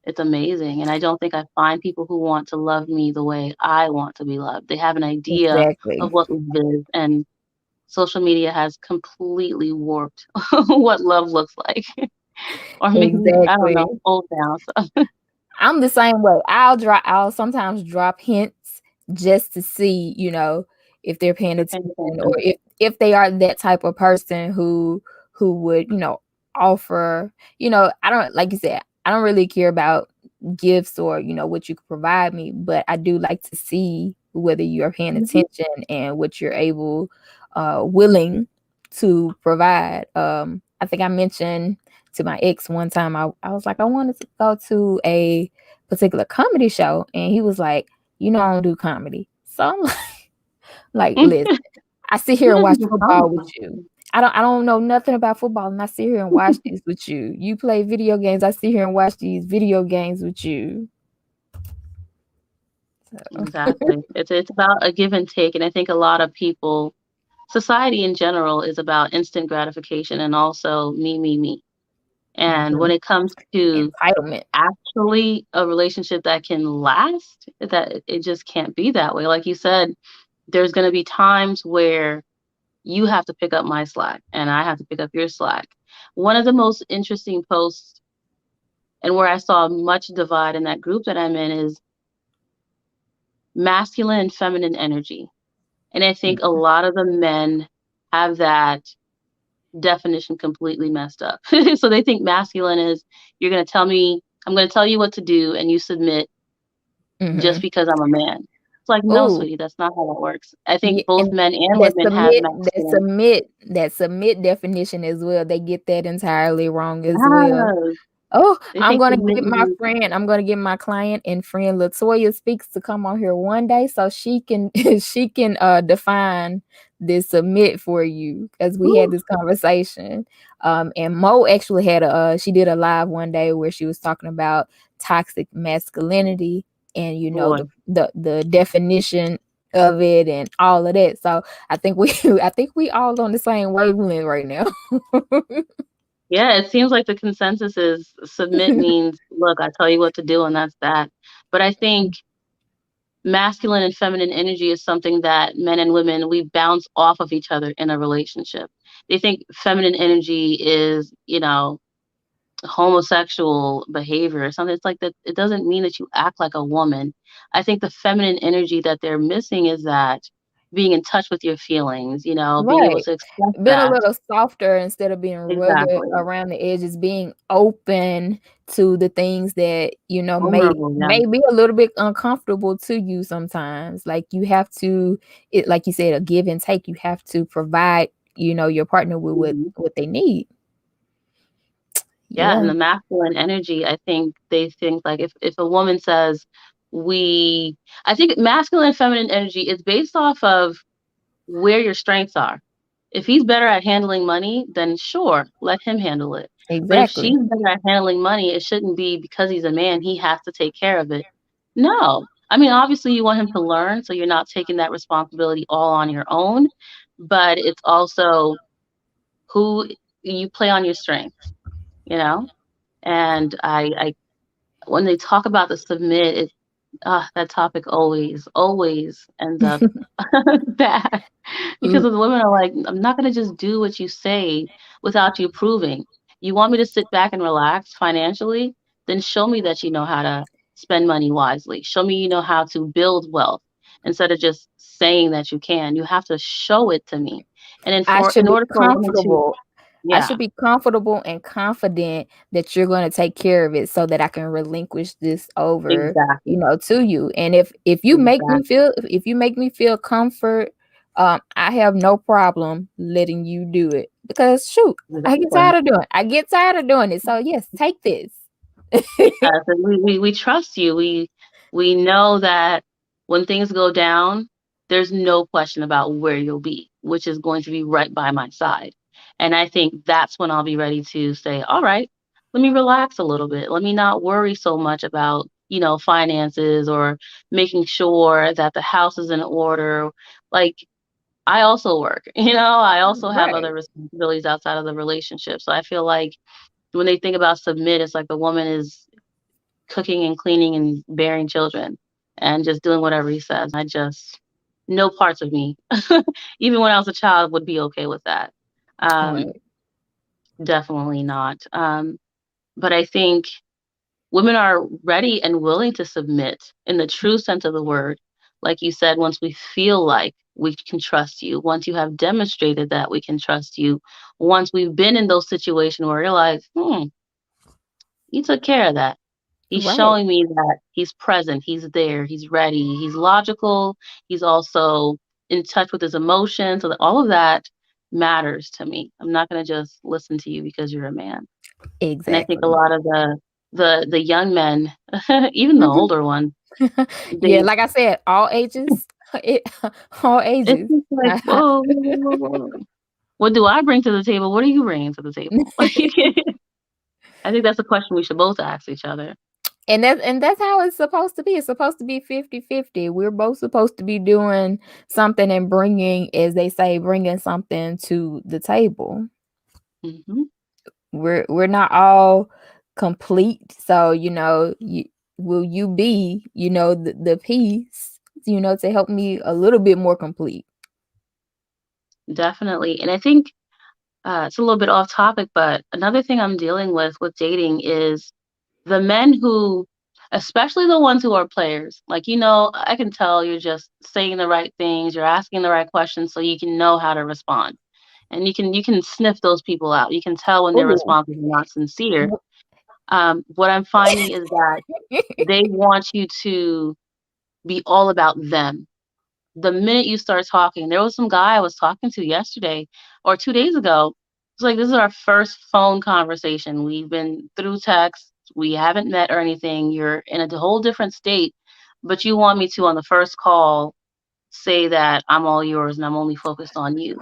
it's amazing. And I don't think I find people who want to love me the way I want to be loved. They have an idea of Exactly. what love is, and social media has completely warped what love looks like. Or maybe, I don't Exactly. know, old now. So I'm the same way. I'll sometimes drop hints just to see, if they're paying paying attention, or attention. if they are that type of person who would, offer, I don't, like you said, I don't really care about gifts or, what you could provide me, but I do like to see whether you're paying Mhm. attention and what you're willing to provide. I think I mentioned to my ex one time, I was like, I wanted to go to a particular comedy show, and he was like, I don't do comedy. So I'm like, listen, I sit here Who and watch doesn't do football with you. comedy? I don't know nothing about football, and I sit here and watch this with you. You play video games, I sit here and watch these video games with you. So Exactly. It's about a give and take, and I think a lot of people, society in general, is about instant gratification and also me, me, me. And when mhm. it comes to Entitlement. actually a relationship that can last, that it just can't be that way. Like you said, there's going to be times where you have to pick up my slack and I have to pick up your slack. One of the most interesting posts, and where I saw much divide in that group that I'm in, is masculine and feminine energy. And I think a lot of the men have that definition completely messed up. So they think masculine is, you're going to tell me, I'm going to tell you what to do, and you submit just Mm-hmm. because I'm a man. It's like, no, Oh, sweetie, that's not how it works. I yeah, think both and men and that women have submit that masculine. submit that submit definition as well. They get that entirely wrong as well. Yes. Oh, They think submit means, I'm gonna get my client and friend Latoya Speaks to come on here one day so she can she can define this submit for you, because we had ooh, this conversation. And Mo actually had she did a live one day where she was talking about toxic masculinity, and boy. the definition of it and all of that. So I think we I think we all on the same wavelength right now. Yeah, it seems like the consensus is submit means, look, I tell you what to do, and that's that. But I think masculine and feminine energy is something that men and women, we bounce off of each other in a relationship. They think feminine energy is, homosexual behavior or something. It's like that. It doesn't mean that you act like a woman. I think the feminine energy that they're missing is that being in touch with your feelings, being able Right. to express Being a that. little softer instead of being rugged Exactly. around the edges, being open to the things that, Vulnerable, yeah. may be a little bit uncomfortable to you sometimes. Like you have to, like you said, a give and take. You have to provide, your partner with Mhm. what they need. Yeah, and Yeah, the masculine energy, I think they think like if a woman says we I think masculine and feminine energy is based off of where your strengths are. If he's better at handling money, then sure, let him handle it. But if exactly. she's better at handling money, it shouldn't be because he's a man, he has to take care of it. No. I mean, obviously you want him to learn, so you're not taking that responsibility all on your own, but it's also who you play on your strengths, you know? And I when they talk about the submit, that topic always ends up bad because Mm, the women are like, I'm not gonna just do what you say without you proving. You want me to sit back and relax financially? Then show me that you know how to spend money wisely. Show me you know how to build wealth instead of just saying that you can. You have to show it to me. And then I should in be order for a woman to, comfortable. I yeah, should be comfortable and confident that you're going to take care of it so that I can relinquish this over, exactly, to you. And if you make me exactly. feel if you make me feel comfort, I have no problem letting you do it, because shoot, Exactly. I get tired of doing it. So yes, take this. Yes, and we trust you. We know that when things go down, there's no question about where you'll be, which is going to be right by my side. And I think that's when I'll be ready to say, all right, let me relax a little bit. Let me not worry so much about finances or making sure that the house is in order. Like, I also work, I also have Right. other responsibilities outside of the relationship. So I feel like when they think about submit, it's like the woman is cooking and cleaning and bearing children and just doing whatever he says. No parts of me, even when I was a child, would be okay with that. Um, Right. Definitely not. But I think women are ready and willing to submit in the true sense of the word. Like you said, once we feel like we can trust you, once you have demonstrated that we can trust you, once we've been in those situations where you're like, you took care of that. He's Right. showing me that he's present, he's there, he's ready, he's logical, he's also in touch with his emotions. So that all of that matters to me. I'm not going to just listen to you because you're a man. And I think a Exactly. lot of the young men, even the older ones, Yeah, they like I said, all ages. It, all it's ages. just like, whoa, whoa, whoa, whoa, whoa. What do I bring to the table? What are you bringing to the table? I think that's a question we should both ask each other. And that's how it's supposed to be. It's supposed to be 50-50. We're both supposed to be doing something and bringing, as they say, bringing something to the table. Hmm. We're not all complete. So, will you be, the piece, to help me a little bit more complete? Definitely. And I think it's a little bit off topic, but another thing I'm dealing with dating is the men who, especially the ones who are players, like, I can tell you're just saying the right things, you're asking the right questions so you can know how to respond. And you can sniff those people out. You can tell when their Oh. responses are not sincere. What I'm finding is that they want you to be all about them. The minute you start talking, there was some guy I was talking to yesterday or 2 days ago. It's like, this is our first phone conversation. We've been through text. We haven't met or anything. You're in a whole different state, but you want me to, on the first call, say that I'm all yours and I'm only focused on you.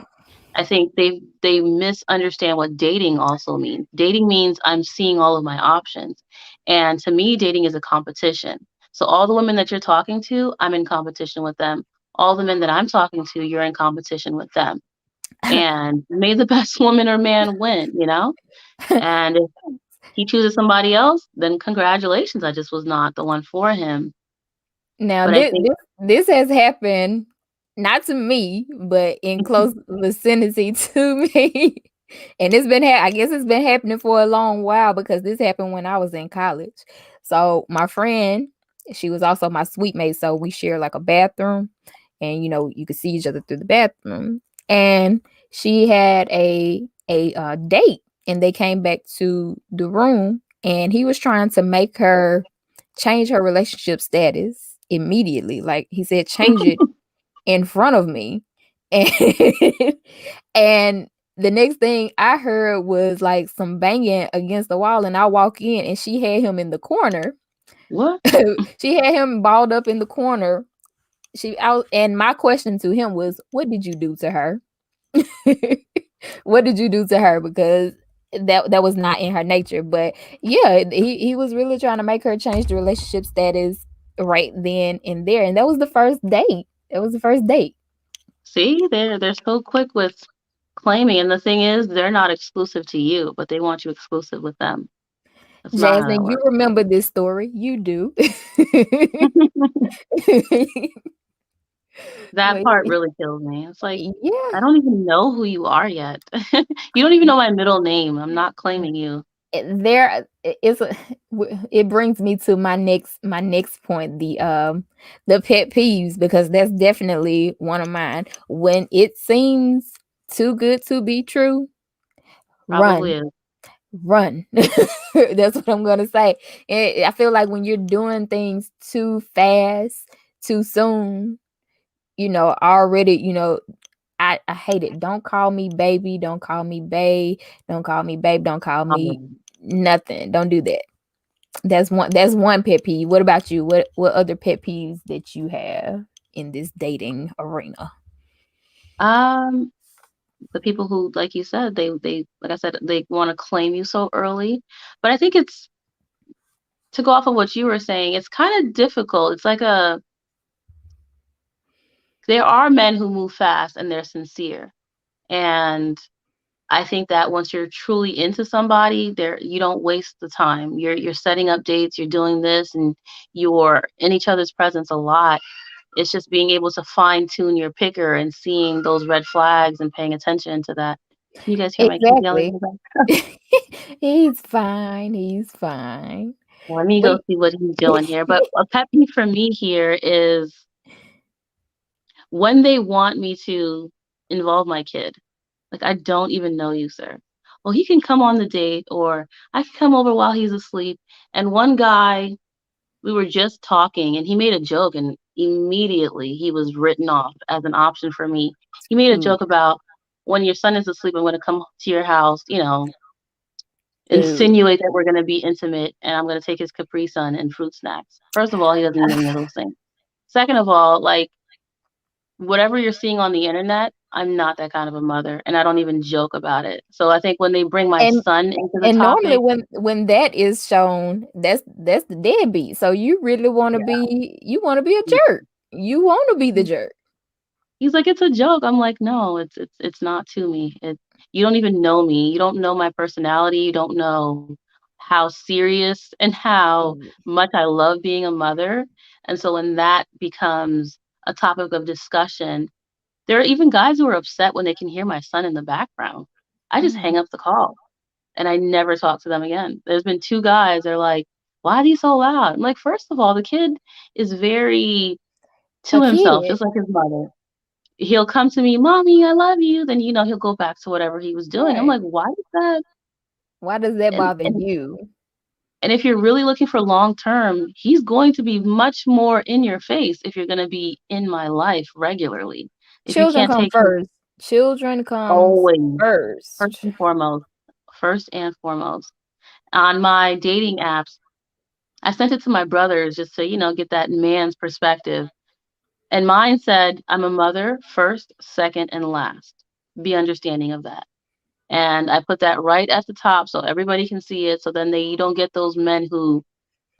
I think they misunderstand what dating also means. Dating means I'm seeing all of my options. And to me, dating is a competition. So all the women that you're talking to, I'm in competition with them. All the men that I'm talking to, you're in competition with them. And may the best woman or man win. And if he chooses somebody else, then congratulations. I just was not the one for him. Now, But I this think, this has happened not to me, but in close vicinity to me. And I guess it's been happening for a long while, because this happened when I was in college. So my friend, she was also my suite mate, so we share like a bathroom, and you could see each other through the bathroom. And she had a date, and they came back to the room, and he was trying to make her change her relationship status immediately. Like, he said, change it in front of me. And and the next thing I heard was like some banging against the wall, and I walk in, and she had him in the corner. what? She had him balled up in the corner. And my question to him was, what did you do to her? What did you do to her? Because that was not in her nature. But yeah, he was really trying to make her change the relationship status right then and there. And that was the first date. It was the first date. See, they're so quick with claiming, and the thing is, they're not exclusive to you, but they want you exclusive with them. That's not how that Jasmine, you works. remember this story. You do. That But part really kills me. It's like, yeah, I don't even know who you are yet. You don't even know my middle name. I'm not claiming you. it brings me to my next point, the pet peeves, because that's definitely one of mine. When it seems too good to be true, Probably run. is. Run. That's what I'm gonna say. I feel like when you're doing things too fast, too soon, already, I hate it. Don't call me baby, don't call me babe, don't call me babe, don't call me Um, nothing. Don't do that. That's one pet peeve. What about you? What other pet peeves that you have in this dating arena? um, the people who, like you said, like I said, they want to claim you so early. But I think it's to go off of what you were saying, it's kind of difficult. It's like there are men who move fast and they're sincere. And I think that once you're truly into somebody, you don't waste the time. You're setting up dates, you're doing this, and you're in each other's presence a lot. It's just being able to fine tune your picker and seeing those red flags and paying attention to that. Can you guys hear my kid yelling in Exactly. the back? He's fine. He's fine. Let me But go see what he's doing here. But a pet peeve for me here is when they want me to involve my kid. Like, I don't even know you, sir. Well, he can come on the date, or I can come over while he's asleep. And one guy, we were just talking, and he made a joke, and immediately he was written off as an option for me. He made a ooh, joke about, when your son is asleep, I'm going to come to your house, ooh. insinuate that we're going to be intimate, and I'm going to take his Capri Sun and fruit snacks. First of all, he doesn't need any of those things. Second of all, like, whatever you're seeing on the internet, I'm not that kind of a mother, and I don't even joke about it. So I think when they bring my And son into the and normally topic, when that is shown, that's the deadbeat. So you really wanna be a jerk. You wanna be the yeah. jerk. He's like, "It's a joke." I'm like, "No, it's not to me. You don't even know me. You don't know my personality. You don't know how serious and how Mm, much I love being a mother." And so when that becomes a topic of discussion, there are even guys who are upset when they can hear my son in the background. I just mhm. hang up the call and I never talk to them again. There's been two guys, they're like, "Why are you so loud?" I'm like, "First of all, the kid is very A to himself, kid. just like his mother. He'll come to me, "Mommy, I love you." Then, he'll go back to whatever he was doing. I'm Right. like, "Why is that?" Why does that And bother and you? and if you're really looking for long term, he's going to be much more in your face if you're gonna be in my life regularly. If you Children can't come take him first. Children comes always, first first. and foremost, first and foremost. On my dating apps, I sent it to my brothers just to, get that man's perspective. And mine said, "I'm a mother first, second, and last. Be understanding of that." And I put that right at the top so everybody can see it. So then you don't get those men who,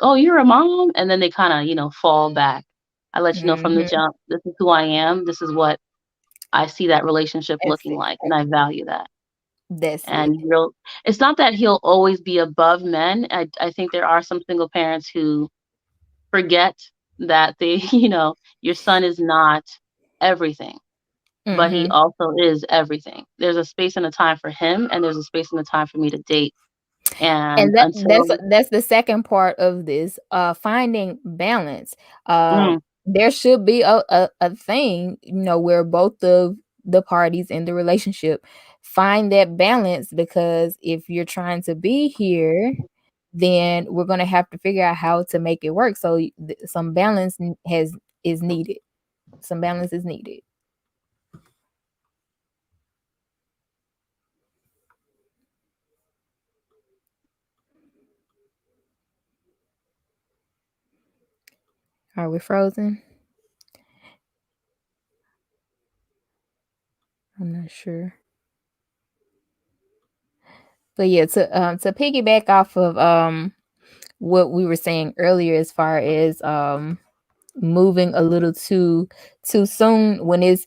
"Oh, you're a mom," and then they kind of, fall back. I let you know from the Mhm. jump, this is who I am. This is what I see that relationship That's looking it. like, and I value that. That's it. And it's not that he'll always be above men. I think there are some single parents who forget that your son is not everything, but he Mhm. also is everything. There's a space and a time for him, and there's a space and a time for me to date. And And until that's the second part of this, finding balance. mm, There should be a thing, where both of the parties in the relationship find that balance, because if you're trying to be here, then we're gonna have to figure out how to make it work. So some balance is needed. Some balance is needed. Are we frozen? I'm not sure. But yeah, to piggyback off of what we were saying earlier, as far as moving a little too soon, when it's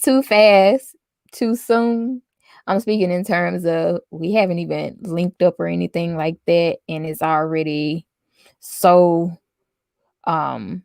too fast, too soon. I'm speaking in terms of we haven't even linked up or anything like that, and it's already so um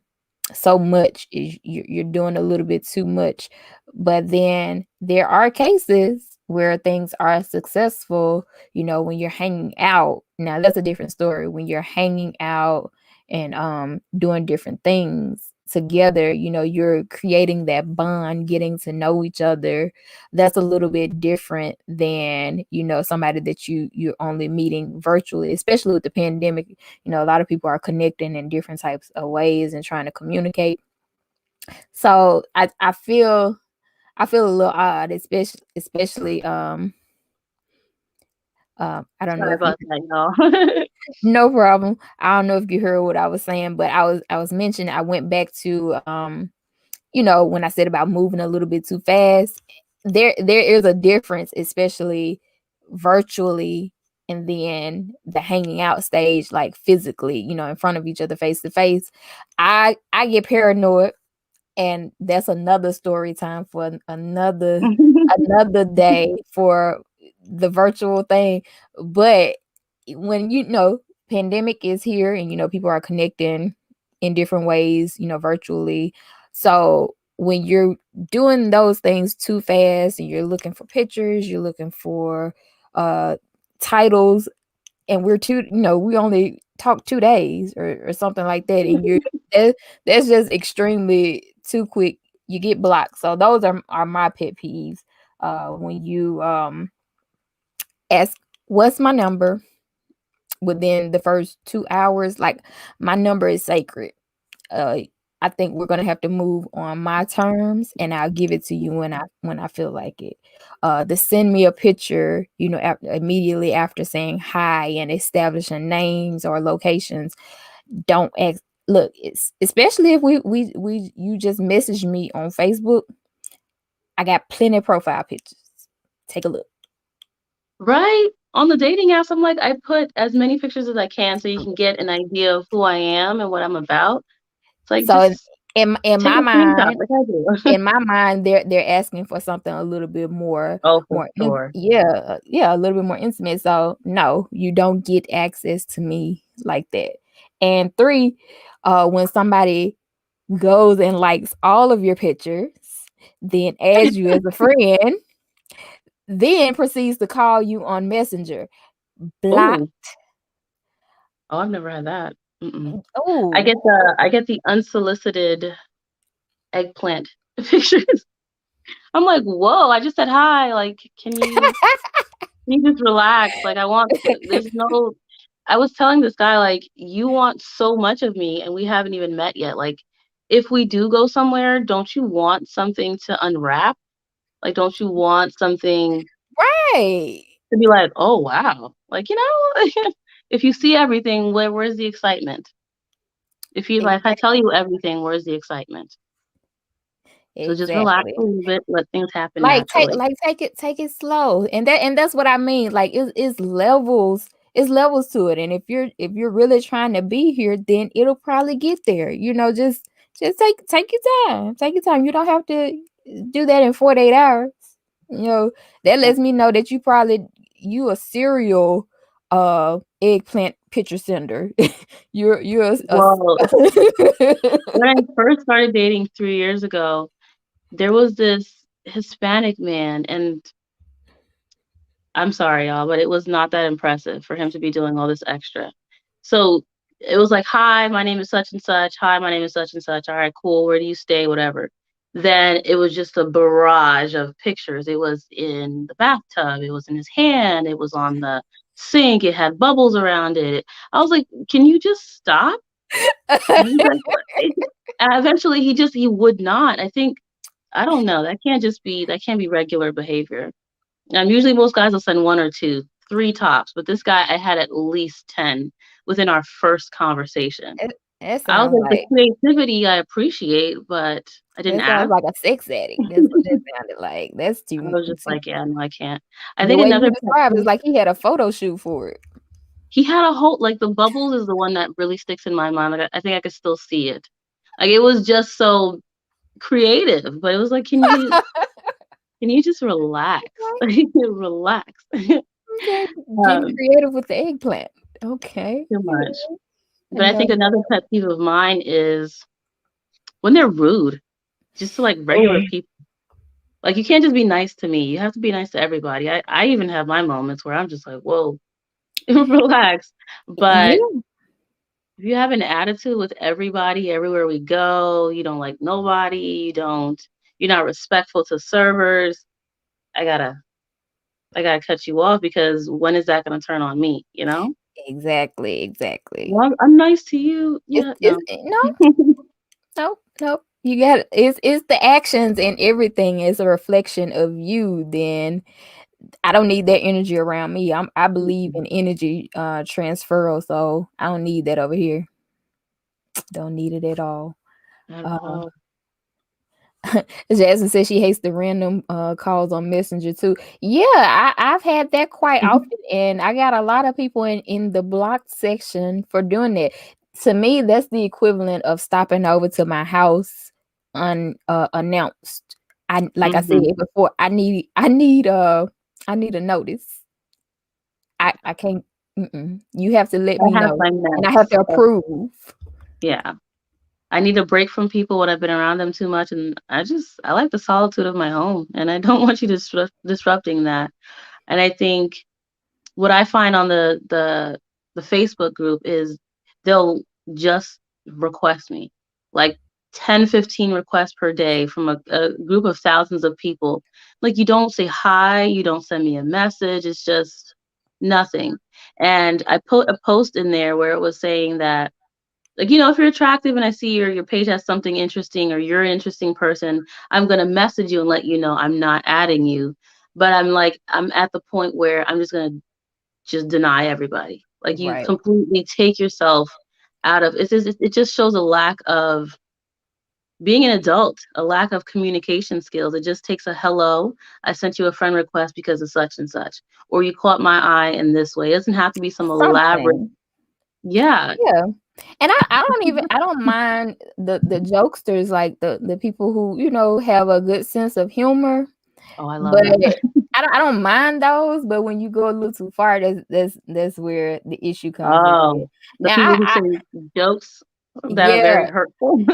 so much is you're doing a little bit too much. But then there are cases where things are successful, when you're hanging out. Now that's a different story. When you're hanging out and doing different things together, you're creating that bond, getting to know each other. That's a little bit different than, somebody that you're only meeting virtually, especially with the pandemic. A lot of people are connecting in different types of ways and trying to communicate. So I feel a little odd, especially I don't know sorry if you about that, y'all. no problem. I don't know if you heard what I was saying, but I was mentioning, I went back to when I said about moving a little bit too fast. There is a difference, especially virtually, and then the hanging out stage, like physically, in front of each other face to face, I get paranoid, and that's another story time for another day for the virtual thing. But when pandemic is here, and people are connecting in different ways, virtually. So when you're doing those things too fast, and you're looking for pictures, you're looking for titles, and we only talk 2 days or something like that, and that's just extremely too quick, you get blocked. So those are my pet peeves. When you ask what's my number within the first 2 hours, like, my number is sacred. uh I think we're gonna have to move on my terms, and I'll give it to you when I feel like it. To send me a picture, immediately after saying hi and establishing names or locations. Don't ask. Look, it's especially if you just message me on Facebook. I got plenty of profile pictures. Take a look. Right? On the dating apps, I'm like, I put as many pictures as I can so you can get an idea of who I am and what I'm about. It's like, So just in take my a screenshot mind, like I do. in my mind, they're asking for something a little bit more, Oh, for sure. yeah, a little bit more intimate. So no, you don't get access to me like that. And three, when somebody goes and likes all of your pictures, then adds you as a friend, then proceeds to call you on Messenger, block. Oh, oh, I've never had that. Mm-mm. Oh, I get the unsolicited eggplant pictures. I'm like, whoa, I just said hi. Like, can you just relax? Like, there's no, I was telling this guy, like, you want so much of me and we haven't even met yet. Like, if we do go somewhere, don't you want something to unwrap? Like, don't you want something right. to be like, oh, wow. Like, if you see everything, where's the excitement? If I tell you everything, where's the excitement? So just relax Exactly. a little bit, let things happen naturally. Take it slow. And that's what I mean. Like, it's levels. It's levels to it. And if you're really trying to be here, then it'll probably get there. Just take your time. Take your time. You don't have to do that in 48 hours. That lets me know that you a serial eggplant picture sender. You're Well, when I first started dating 3 years ago, there was this Hispanic man, and I'm sorry, y'all, but it was not that impressive for him to be doing all this extra. So it was like, hi, my name is such and such. Hi, my name is such and such. All right, cool. Where do you stay? Whatever. Then it was just a barrage of pictures. It was in the bathtub. It was in his hand. It was on the sink. It had bubbles around it. I was like, can you just stop? And he's like, what? And eventually he would not. I don't know. That can't be regular behavior. Usually most guys will send one or two, three tops, but this guy, I had at least 10 within our first conversation. That I was sounds like, the like creativity I appreciate, but I didn't that sounds ask. like a sex addict. That's what that sounded like. That's I too, was just too like, yeah, no, I can't. I the think way you another pet describe it is peeve, like he had a photo shoot for it. he had a whole, like, the bubbles is the one that really sticks in my mind. Like, I think I could still see it. Like, it was just so creative, but it was like, can you just relax? Like, relax. Okay, getting um, creative with the eggplant. Okay. Too much. But I And think another pet peeve of mine is when they're rude, just to like regular mm, people. Like, you can't just be nice to me. You have to be nice to everybody. I even have my moments where I'm just like, whoa, relax. But yeah, if you have an attitude with everybody everywhere we go, you don't like nobody, you're not respectful to servers, I gotta I gotta cut you off, because when is that gonna turn on me, you know? exactly. Well, I'm nice to you. It's Yeah, it's no. no, no. You got it's the actions, and everything is a reflection of you. Then I don't need that energy around me. I believe in energy transfer, so I don't need that over here. Don't need it at all. At Uh, all. Jasmine says she hates the random calls on Messenger too. Yeah, I've had that quite often, and I got a lot of people in the blocked section for doing that. To me, that's the equivalent of stopping over to my house unannounced. I like I said Mm-hmm. before, I need a notice. I can't. You have to let I me have know, my and I have mess. to approve. Yeah. I need a break from people when I've been around them too much, and I like the solitude of my home, and I don't want you disrupting that. And I think what I find on the Facebook group is they'll just request me, like 10, 15 requests per day from a group of thousands of people. Like, you don't say hi, you don't send me a message, it's just nothing. And I put a post in there where it was saying that, like, if you're attractive and I see your page has something interesting, or you're an interesting person, I'm gonna message you and let you know I'm not adding you. But I'm at the point where I'm just gonna just deny everybody. Like, you Right. completely take yourself out of it just shows a lack of being an adult, a lack of communication skills. It just takes a hello, I sent you a friend request because of such and such, or you caught my eye in this way. It doesn't have to be some elaborate. Something. Yeah. Yeah. And I don't mind the jokesters, like the people who, have a good sense of humor, Oh, I love but them. I don't mind those, but when you go a little too far, that's where the issue comes in. Oh, the Now people who say jokes that are yeah. very hurtful.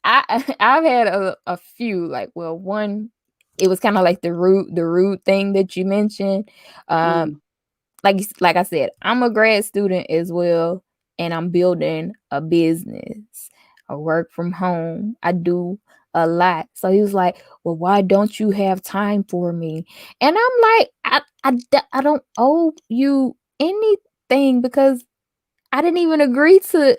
I've had a few, like, well, one, it was kind of like the rude thing that you mentioned. Um Mm, like I said, I'm a grad student as well, and I'm building a business. I work from home. I do a lot. So he was like, "Well, why don't you have time for me?" And I'm like, I don't owe you anything, because I didn't agree to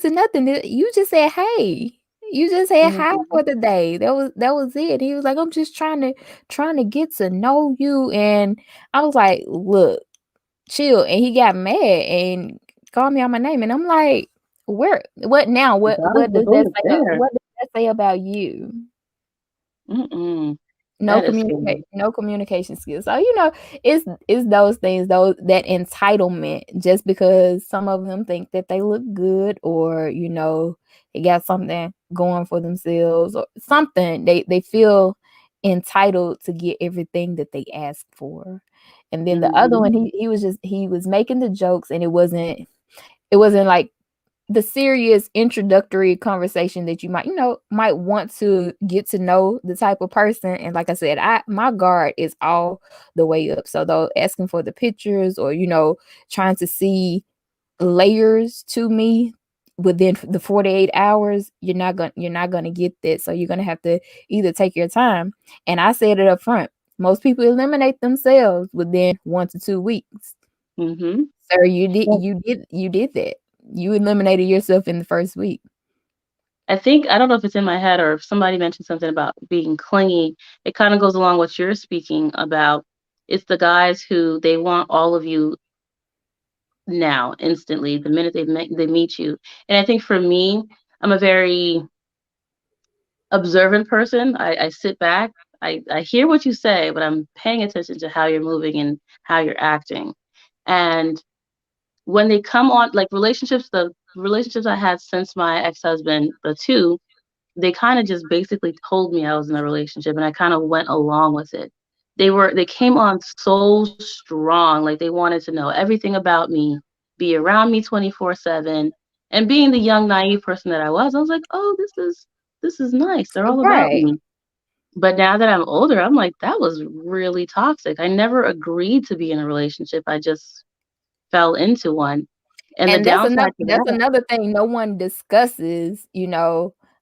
nothing. You just said, "Hey." You just said hi mhm. for the day. That was it. He was like, "I'm just trying to get to know you." And I was like, "Look, chill." And he got mad and called me out my name, and I'm like, "Where? What now? The God is the booty there. What does that say about you?" Mm-mm. No That is communicate scary. no communication skills. So, it's those things, those that entitlement, just because some of them think that they look good, or, they got something going for themselves or something. They feel entitled to get everything that they ask for. And then the other Mhm. one, he was making the jokes, and it wasn't like the serious introductory conversation that you might want to get to know the type of person. And like I said, my guard is all the way up. So though, asking for the pictures, or trying to see layers to me within the 48 hours, you're not going to get that. So you're going to have to either take your time. And I said it up front, most people eliminate themselves within 1 to 2 weeks. Mhm. Sir, you did Well, you did you did that. You eliminated yourself in the first week. I don't know if it's in my head or if somebody mentioned something about being clingy. It kind of goes along what you're speaking about. It's the guys who they want all of you now, instantly, the minute they meet you. And I think for me, I'm a very observant person. I sit back, I hear what you say, but I'm paying attention to how you're moving and how you're acting. And when they come on, like, the relationships I had since my ex-husband, the two, they kind of just basically told me I was in a relationship, and I kind of went along with it. They came on so strong, like they wanted to know everything about me, be around me 24/7. And being the young naive person that I was like, "Oh, this is nice. They're all about Right. me." But now that I'm older, I'm like, that was really toxic. I never agreed to be in a relationship. I just fell into one. And the And downside to that's that. another thing no one discusses,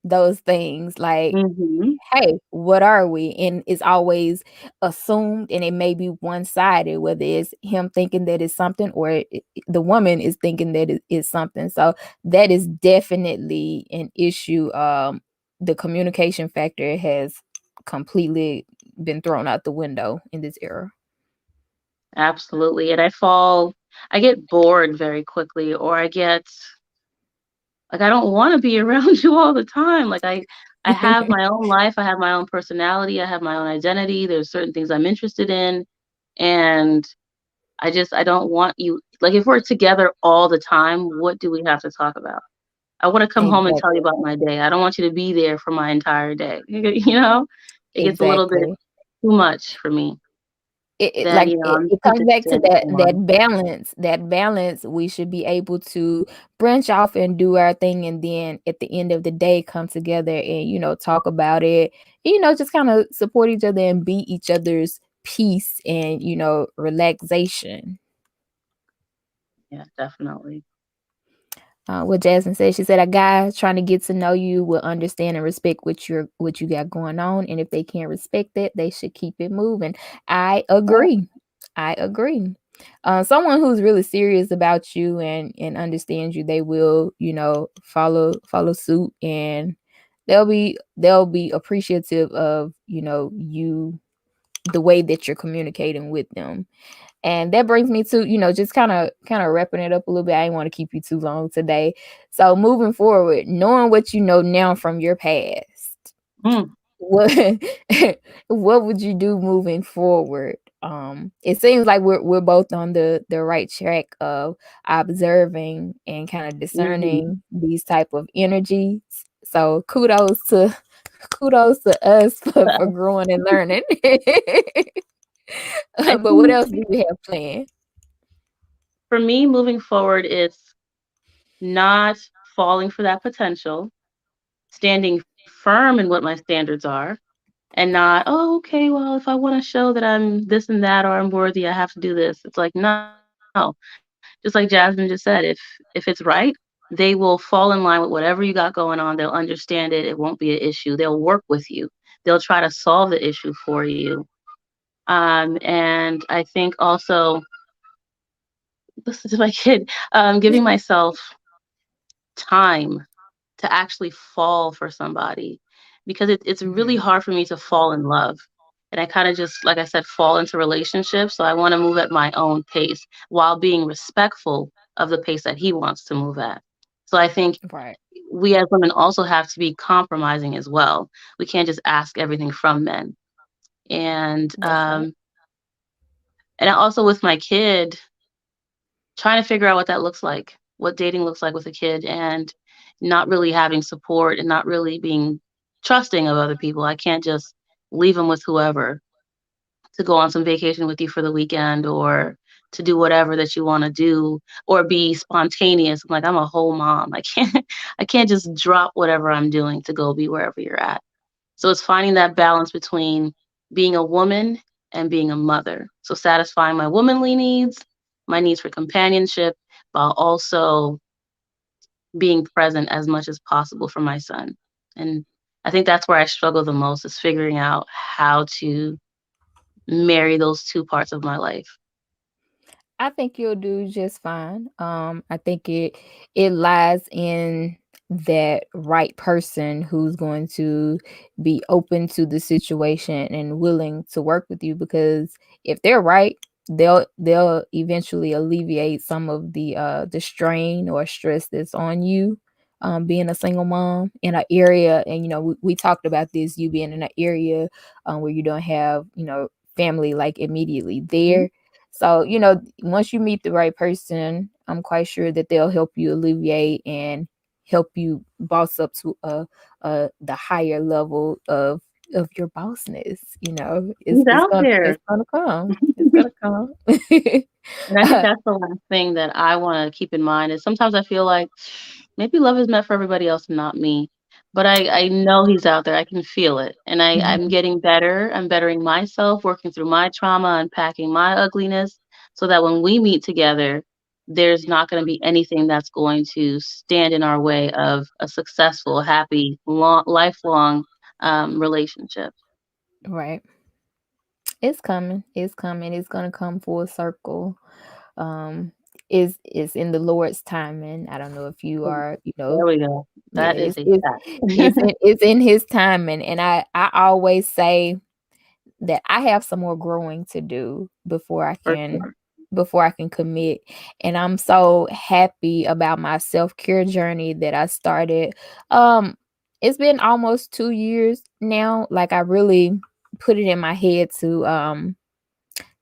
those things, like, Mhm. "Hey, what are we?" And it's always assumed, and it may be one-sided, whether it's him thinking that it's something, or the woman is thinking that it is something. So that is definitely an issue. The communication factor has completely been thrown out the window in this era. Absolutely. And I get bored very quickly, or I get Like, I don't want to be around you all the time. Like, I have my own life. I have my own personality. I have my own identity. There's certain things I'm interested in. And I don't want you, like, if we're together all the time, what do we have to talk about? I want to come home and tell you Exactly. about my day. I don't want you to be there for my entire day. You know, it gets a little bit Exactly. too much for me. It Then, like I'm it comes back to interested more. that balance. We should be able to branch off and do our thing, and then at the end of the day come together and, talk about it, just kind of support each other and be each other's peace and, relaxation. Yeah, definitely. What Jasmine said, she said a guy trying to get to know you will understand and respect what you got going on, and if they can't respect that, they should keep it moving. I agree. I agree. Someone who's really serious about you and understands you, they will, follow suit, and they'll be appreciative of, you, the way that you're communicating with them. And that brings me to, just kind of wrapping it up a little bit. I didn't want to keep you too long today. So moving forward, knowing what you know now from your past, Mm. what what would you do moving forward? It seems like we're both on the right track of observing and kind of Mhm. discerning these type of energies. So kudos to us for growing and learning. I But what think else do you have planned? for me, moving forward, it's not falling for that potential, standing firm in what my standards are, and not, oh, okay, well, if I want to show that I'm this and that or I'm worthy, I have to do this. It's like, no. Just like Jasmine just said, if it's right, they will fall in line with whatever you got going on. They'll understand it. It won't be an issue. They'll work with you. They'll try to solve the issue for you. And I think also, listen to my kid, giving myself time to actually fall for somebody, because it's really Mhm. hard for me to fall in love. And I kind of just, like I said, fall into relationships. So I want to move at my own pace while being respectful of the pace that he wants to move at. So I think Right. we as women also have to be compromising as well. We can't just ask everything from men. And That's right. also with my kid, trying to figure out what that looks like, what dating looks like with a kid, and not really having support and not really being trusting of other people. I can't just leave them with whoever to go on some vacation with you for the weekend, or to do whatever that you want to do, or be spontaneous. I'm like, I'm a whole mom. I can't I can't just drop whatever I'm doing to go be wherever you're at. So it's finding that balance between being a woman and being a mother. So satisfying my womanly needs, my needs for companionship, while also being present as much as possible for my son. And I think that's where I struggle the most, is figuring out how to marry those two parts of my life. I think you'll do just fine. I think it lies in that right person who's going to be open to the situation and willing to work with you, because if they're right, they'll eventually alleviate some of the strain or stress that's on you. Being a single mom in an area, and we talked about this, you being in an area where you don't have family like immediately Mhm. there. So, once you meet the right person, I'm quite sure that they'll help you alleviate and help you boss up to the higher level of your bossness. It's He's it's out gonna it's there. gonna come. It's gonna come. And I think Uh, that's the last thing that I want to keep in mind, is sometimes I feel like maybe love is meant for everybody else and not me. But I know he's out there. I can feel it. And I'm mhm, getting better. I'm bettering myself, working through my trauma, unpacking my ugliness, so that when we meet together, there's not going to be anything that's going to stand in our way of a successful, happy, lifelong relationship. right. It's coming. It's coming. It's gonna come full circle. Um, is in the Lord's timing. I don't know if you are, There we go. yeah, That is it's a it's it's fact. in it's in his timing, and I always say that I have some more growing to do before I For can sure. before I can commit. And I'm so happy about my self-care journey that I started. It's been almost 2 years now. Like, I really put it in my head to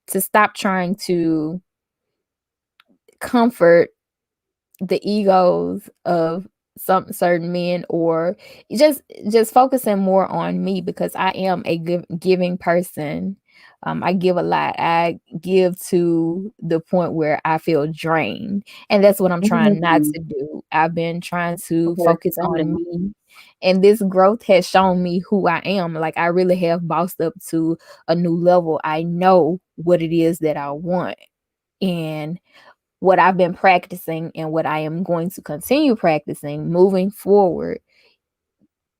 stop trying to comfort the egos of some certain men, or just focusing more on me, because I am a giving person. I give a lot. I give to the point where I feel drained, and that's what I'm trying not Mhm. to do. I've been trying to focus on Overspending. me, and this growth has shown me who I am. Like, I really have bossed up to a new level. I know what it is that I want, and what I've been practicing and what I am going to continue practicing moving forward.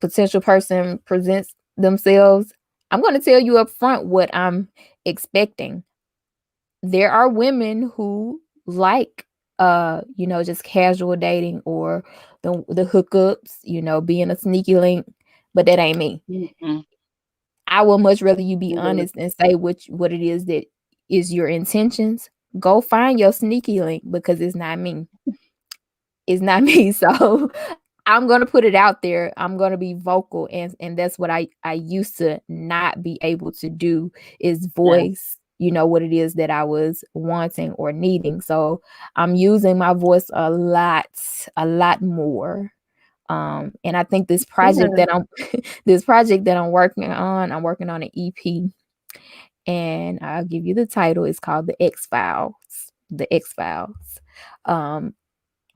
Potential person presents themselves, I'm going to tell you up front what I'm expecting. There are women who like just casual dating, or the hookups, being a sneaky link, but that ain't me. Mhm. I would much rather you be Mhm. honest and say what it is that is your intentions. Go find your sneaky link, because it's not me. It's not me. So I'm gonna put it out there. I'm gonna be vocal, and that's what I used to not be able to do, is Yeah. voice, what it is that I was wanting or needing. So I'm using my voice a lot more. And I think this project Good. that I'm this project that I'm working on an EP, and I'll give you the title. It's called The X Files. The X Files. Um,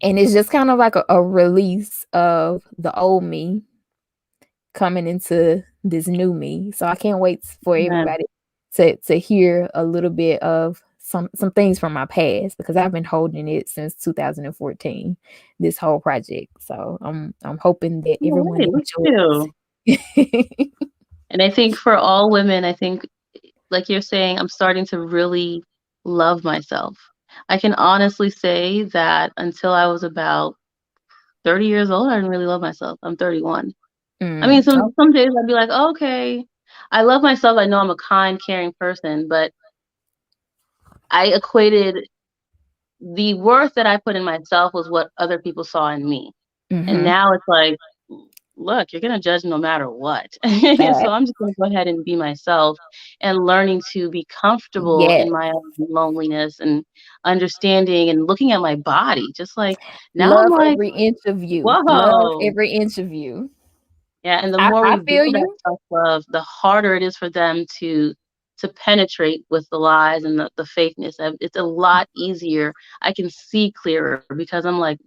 and it's just kind of like a release of the old me coming into this new me. So I can't wait for Yeah. everybody to hear a little bit of some things from my past, because I've been holding it since 2014, this whole project. So I'm hoping that All everyone right, look at you. enjoys. And I think for all women, I think, like you're saying, I'm starting to really love myself. I can honestly say that until I was about 30 years old, I didn't really love myself. I'm 31. I mean, Oh, some days I'd be like, "Oh, okay, I love myself. I know I'm a kind, caring person," but I equated the worth that I put in myself was what other people saw in me. And mm-hmm. now it's like, look, you're gonna judge no matter what. So I'm just gonna go ahead and be myself, and learning to be comfortable Yes. in my own loneliness, and understanding and looking at my body. Just like now I'm Love like, every inch of you. Love whoa. every inch of you. Yeah, and the I, more I we feel build that you. self-love, the harder it is for them to penetrate with the lies and the fakeness. It's a lot easier. I can see clearer because I'm like,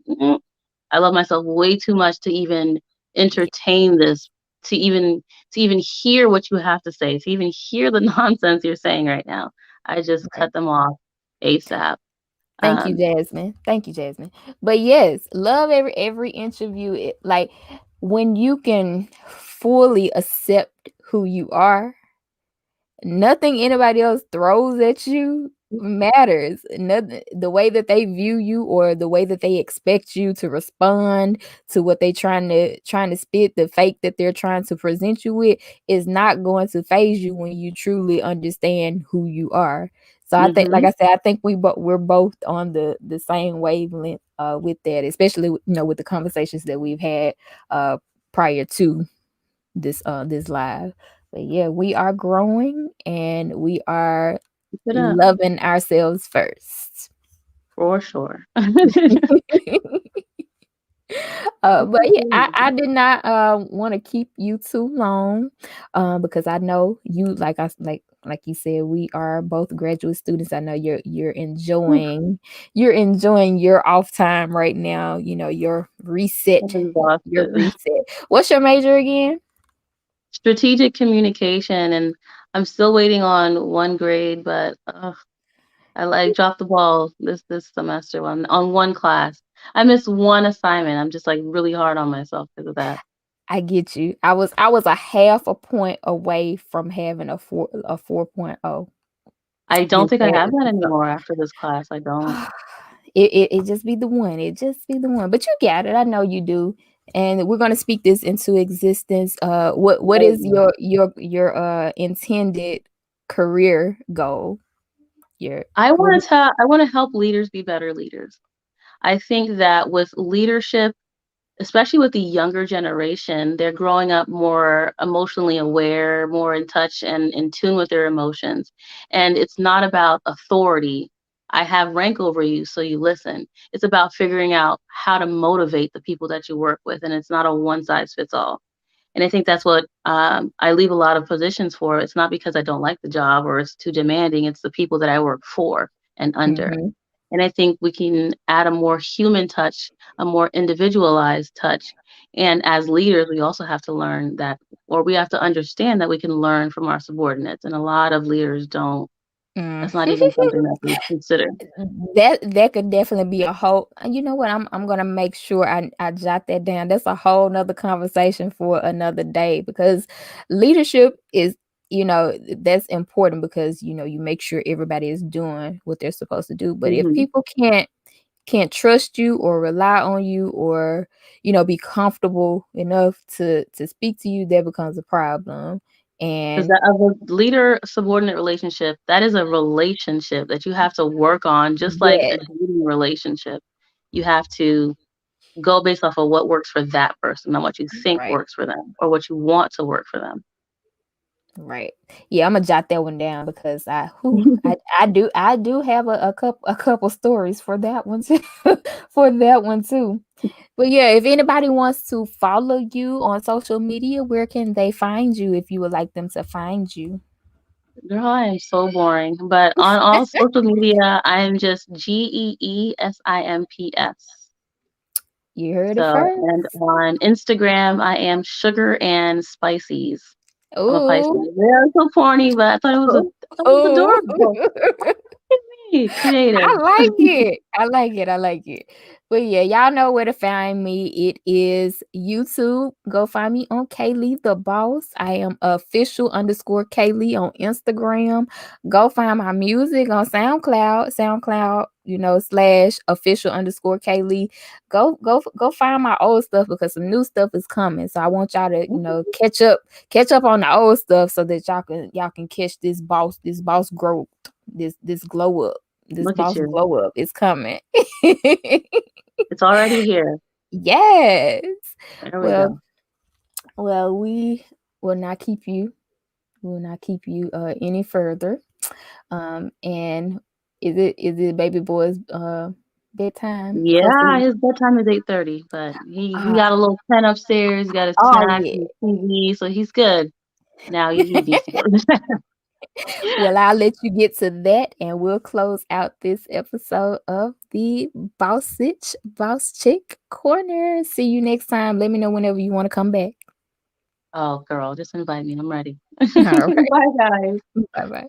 I love myself way too much to even entertain this, to even hear what you have to say, to even hear the nonsense you're saying right now. I just Right. cut them off ASAP. Thank you, Um, Jasmine. Thank you, Jasmine. But yes, love every inch of you. Like, when you can fully accept who you are, nothing anybody else throws at you matters. Nothing, the way that they view you, or the way that they expect you to respond to what they trying to spit, the fake that they're trying to present you with, is not going to phase you when you truly understand who you are. So I think, like mhm. I said, I think we're both on the same wavelength with that, especially with the conversations that we've had prior to this live. But yeah, we are growing, and we are Keep it up loving ourselves first. for sure. But yeah, I did not want to keep you too long, because I know you, like you said, we are both graduate students. I know you're enjoying your off time right now, I'm your exhausted. reset. What's your major again? Strategic communication, and I'm still waiting on one grade, but I dropped the ball this semester on one class. I missed one assignment. I'm just like really hard on myself because of that. I get you. I was a half a point away from having a 4.0 I don't this think I have that past. anymore after this class. I don't. It just be the one. It just be the one. But you got it. I know you do. And we're gonna speak this into existence. What is Right. your intended career goal? I what want to tell. I want to help leaders be better leaders. I think that with leadership, especially with the younger generation, they're growing up more emotionally aware, more in touch and in tune with their emotions. And it's not about authority. I have rank over you, so you listen. It's about figuring out how to motivate the people that you work with. And it's not a one size fits all. And I think that's what I leave a lot of positions for. It's not because I don't like the job or it's too demanding. It's the people that I work for and under. mm-hmm. And I think we can add a more human touch, a more individualized touch. And as leaders, we also have to learn that, or we have to understand that we can learn from our subordinates. And a lot of leaders don't. Mm. That's not even something that they consider. That could definitely be a whole. You know what? I'm gonna make sure I jot that down. That's a whole nother conversation for another day because leadership is, that's important because you make sure everybody is doing what they're supposed to do. But if Hmm. people can't trust you or rely on you or be comfortable enough to speak to you, that becomes a problem. Because And a leader subordinate relationship, that is a relationship that you have to work on, just like yeah, a dating relationship. You have to go based off of what works for that person, not what you think right. works for them or what you want to work for them. Right. Yeah, I'm gonna jot that one down because I do have a couple stories for that one too. For that one too. But yeah, if anybody wants to follow you on social media, where can they find you if you would like them to find you? Girl, I am so boring. But on all social media, I am just GEESIMPS. You heard it So, first. and on Instagram, I am Sugar and Spices. I'm a Pisces. Oh, Yeah, it's so corny, but oh, I thought it was oh. adorable. Hey, creative. I like it. I like it. I like it. But yeah, y'all know where to find me. It is YouTube. Go find me on Kaylee the Boss. I am official_Kaylee on Instagram. Go find my music on SoundCloud, /official_Kaylee. Go find my old stuff because some new stuff is coming. So I want y'all to, catch up on the old stuff so that y'all can catch this boss growth, this glow up. This Look at boss you. glow up is coming. It's already here. Yes. There we Well, go. we will not keep you. We will not keep you any further. And is it baby boy's bedtime close to Yeah, his his bedtime is 8:30, but he uh, got a little pen upstairs, he got his oh snacks yeah. and his TV, so he's good. Now he needs to go to bed. Well, I'll let you get to that and we'll close out this episode of the Boss Sitch Boss Chick Corner. See you next time. Let me know whenever you want to come back. Oh, girl, just invite me. I'm ready. All right. Bye, guys. Bye bye.